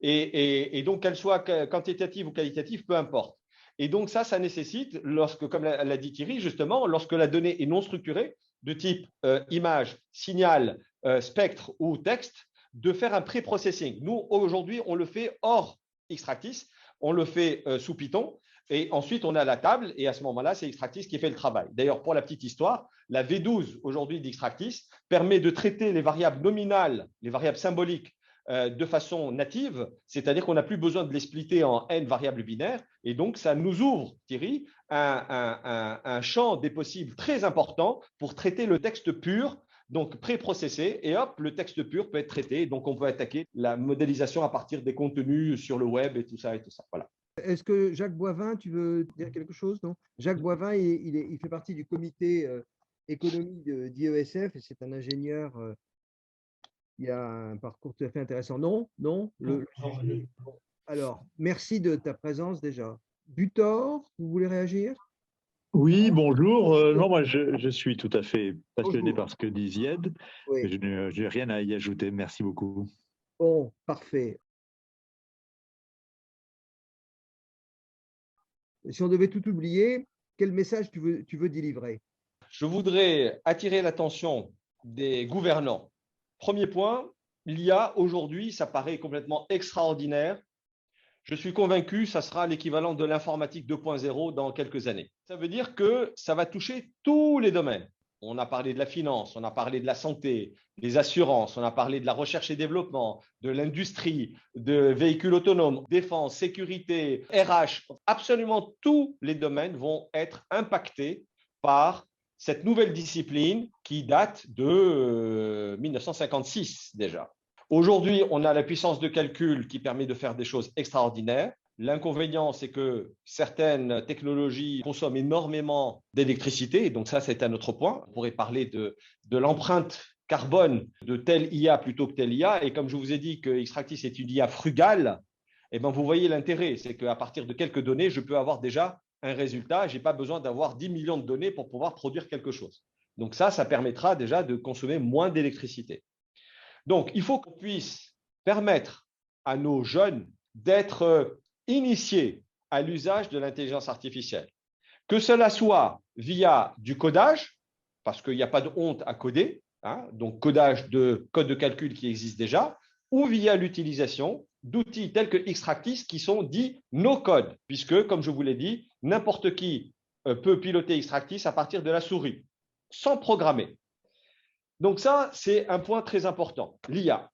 Speaker 2: Et donc, qu'elles soient quantitatives ou qualitatives, peu importe. Et donc, ça nécessite, lorsque, comme l'a dit Thierry, justement, lorsque la donnée est non structurée, de type image, signal, spectre ou texte, de faire un pré-processing. Nous, aujourd'hui, on le fait hors Extractis, on le fait sous Python, et ensuite, on a la table, et à ce moment-là, c'est Extractis qui fait le travail. D'ailleurs, pour la petite histoire, la V12 aujourd'hui d'Extractis permet de traiter les variables nominales, les variables symboliques, de façon native, c'est-à-dire qu'on n'a plus besoin de les splitter en n variables binaires, et donc ça nous ouvre, Thierry, un champ des possibles très important pour traiter le texte pur, donc pré-processé, et hop, le texte pur peut être traité, donc on peut attaquer la modélisation à partir des contenus sur le web et tout ça, et tout ça. Voilà.
Speaker 1: Est-ce que Jacques Boivin, tu veux dire quelque chose, non? Jacques Boivin, il fait partie du comité économie d'IESF et c'est un ingénieur il a un parcours tout à fait intéressant. Non? Non? Bon. Alors, merci de ta présence déjà. Butor, vous voulez réagir?
Speaker 7: Oui, bonjour. Non, moi, je suis tout à fait passionné
Speaker 1: Bonjour.
Speaker 7: par ce que dit Zied.
Speaker 1: Oui.
Speaker 7: Je n'ai rien à y ajouter. Merci beaucoup.
Speaker 1: Bon, parfait. Si on devait tout oublier, quel message tu veux délivrer?
Speaker 2: Je voudrais attirer l'attention des gouvernants. Premier point, l'IA aujourd'hui, ça paraît complètement extraordinaire. Je suis convaincu, ça sera l'équivalent de l'informatique 2.0 dans quelques années. Ça veut dire que ça va toucher tous les domaines. On a parlé de la finance, on a parlé de la santé, des assurances, on a parlé de la recherche et développement, de l'industrie, de véhicules autonomes, défense, sécurité, RH. Absolument tous les domaines vont être impactés par cette nouvelle discipline qui date de 1956 déjà. Aujourd'hui, on a la puissance de calcul qui permet de faire des choses extraordinaires. L'inconvénient, c'est que certaines technologies consomment énormément d'électricité. Donc ça, c'est un autre point. On pourrait parler de l'empreinte carbone de telle IA plutôt que telle IA. Et comme je vous ai dit que Xtractis est une IA frugale, eh bien, vous voyez l'intérêt. C'est qu'à partir de quelques données, je peux avoir déjà un résultat. Je n'ai pas besoin d'avoir 10 millions de données pour pouvoir produire quelque chose. Donc ça permettra déjà de consommer moins d'électricité. Donc, il faut qu'on puisse permettre à nos jeunes d'être initiés à l'usage de l'intelligence artificielle. Que cela soit via du codage, parce qu'il n'y a pas de honte à coder, hein, donc codage de code de calcul qui existe déjà, ou via l'utilisation d'outils tels que Xtractis qui sont dits no-code, puisque, comme je vous l'ai dit, n'importe qui peut piloter Xtractis à partir de la souris, sans programmer. Donc ça, c'est un point très important, l'IA.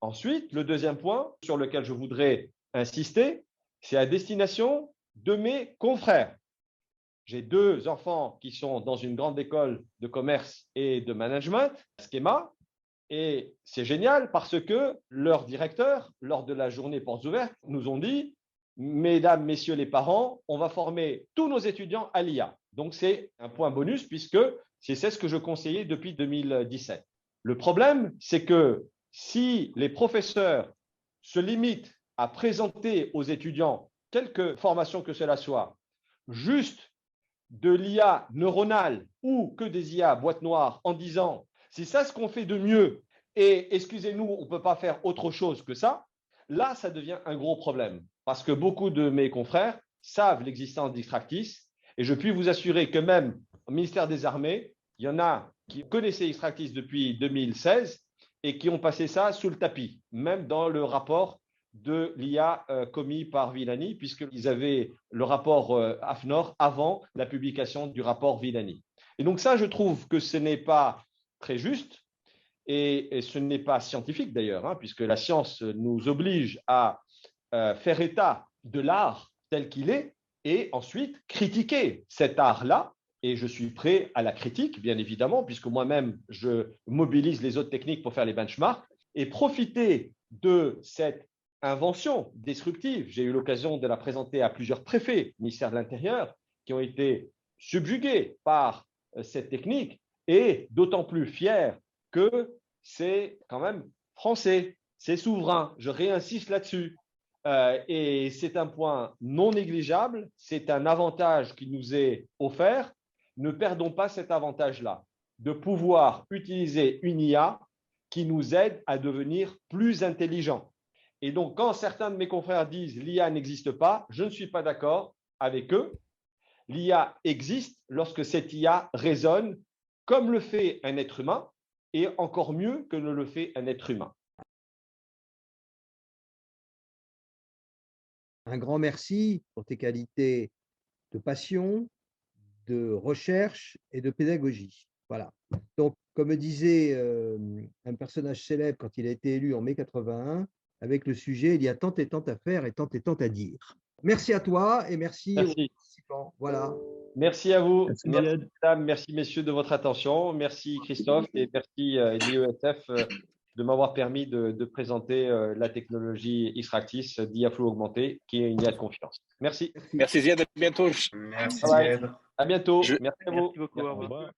Speaker 2: Ensuite, le deuxième point sur lequel je voudrais insister, c'est à destination de mes confrères. J'ai 2 enfants qui sont dans une grande école de commerce et de management, Schema, et c'est génial parce que leurs directeurs, lors de la journée portes ouvertes, nous ont dit « Mesdames, Messieurs les parents, on va former tous nos étudiants à l'IA ». Donc, c'est un point bonus puisque c'est ce que je conseillais depuis 2017. Le problème, c'est que si les professeurs se limitent à présenter aux étudiants, quelque formation que cela soit, juste de l'IA neuronale ou que des IA boîte noire en disant « c'est ça ce qu'on fait de mieux et excusez-nous, on ne peut pas faire autre chose que ça », là, ça devient un gros problème parce que beaucoup de mes confrères savent l'existence d'Xtractis et je puis vous assurer que même au ministère des Armées, il y en a qui connaissaient Xtractis depuis 2016 et qui ont passé ça sous le tapis, même dans le rapport de l'IA commis par Villani, puisqu'ils avaient le rapport AFNOR avant la publication du rapport Villani. Et donc ça, je trouve que ce n'est pas très juste et ce n'est pas scientifique d'ailleurs, hein, puisque la science nous oblige à faire état de l'art tel qu'il est et ensuite critiquer cet art-là. Et je suis prêt à la critique, bien évidemment, puisque moi-même, je mobilise les autres techniques pour faire les benchmarks et profiter de cette invention disruptive. J'ai eu l'occasion de la présenter à plusieurs préfets, ministère de l'Intérieur, qui ont été subjugués par cette technique et d'autant plus fiers que c'est quand même français, c'est souverain. Je réinsiste là-dessus. Et c'est un point non négligeable, c'est un avantage qui nous est offert. Ne perdons pas cet avantage-là, de pouvoir utiliser une IA qui nous aide à devenir plus intelligents. Et donc, quand certains de mes confrères disent l'IA n'existe pas, je ne suis pas d'accord avec eux. L'IA existe lorsque cette IA résonne comme le fait un être humain et encore mieux que ne le fait un être humain.
Speaker 1: Un grand merci pour tes qualités de passion, de recherche et de pédagogie. Voilà. Donc, comme disait un personnage célèbre quand il a été élu en mai 81, avec le sujet, il y a tant et tant à faire et tant à dire. Merci à toi et merci aux participants. Voilà.
Speaker 2: Merci à vous.
Speaker 7: Merci,
Speaker 2: merci mesdames, merci messieurs de votre attention. Merci Christophe et merci l'IESF de m'avoir permis de présenter la technologie Xtractis d'IA Flow augmenté, qui est une IA de confiance. Merci.
Speaker 5: Merci Ziad, à bientôt.
Speaker 3: Merci,
Speaker 2: Bye bye.
Speaker 3: Ziad.
Speaker 2: À bientôt. Merci à vous.
Speaker 5: Merci beaucoup. Au revoir.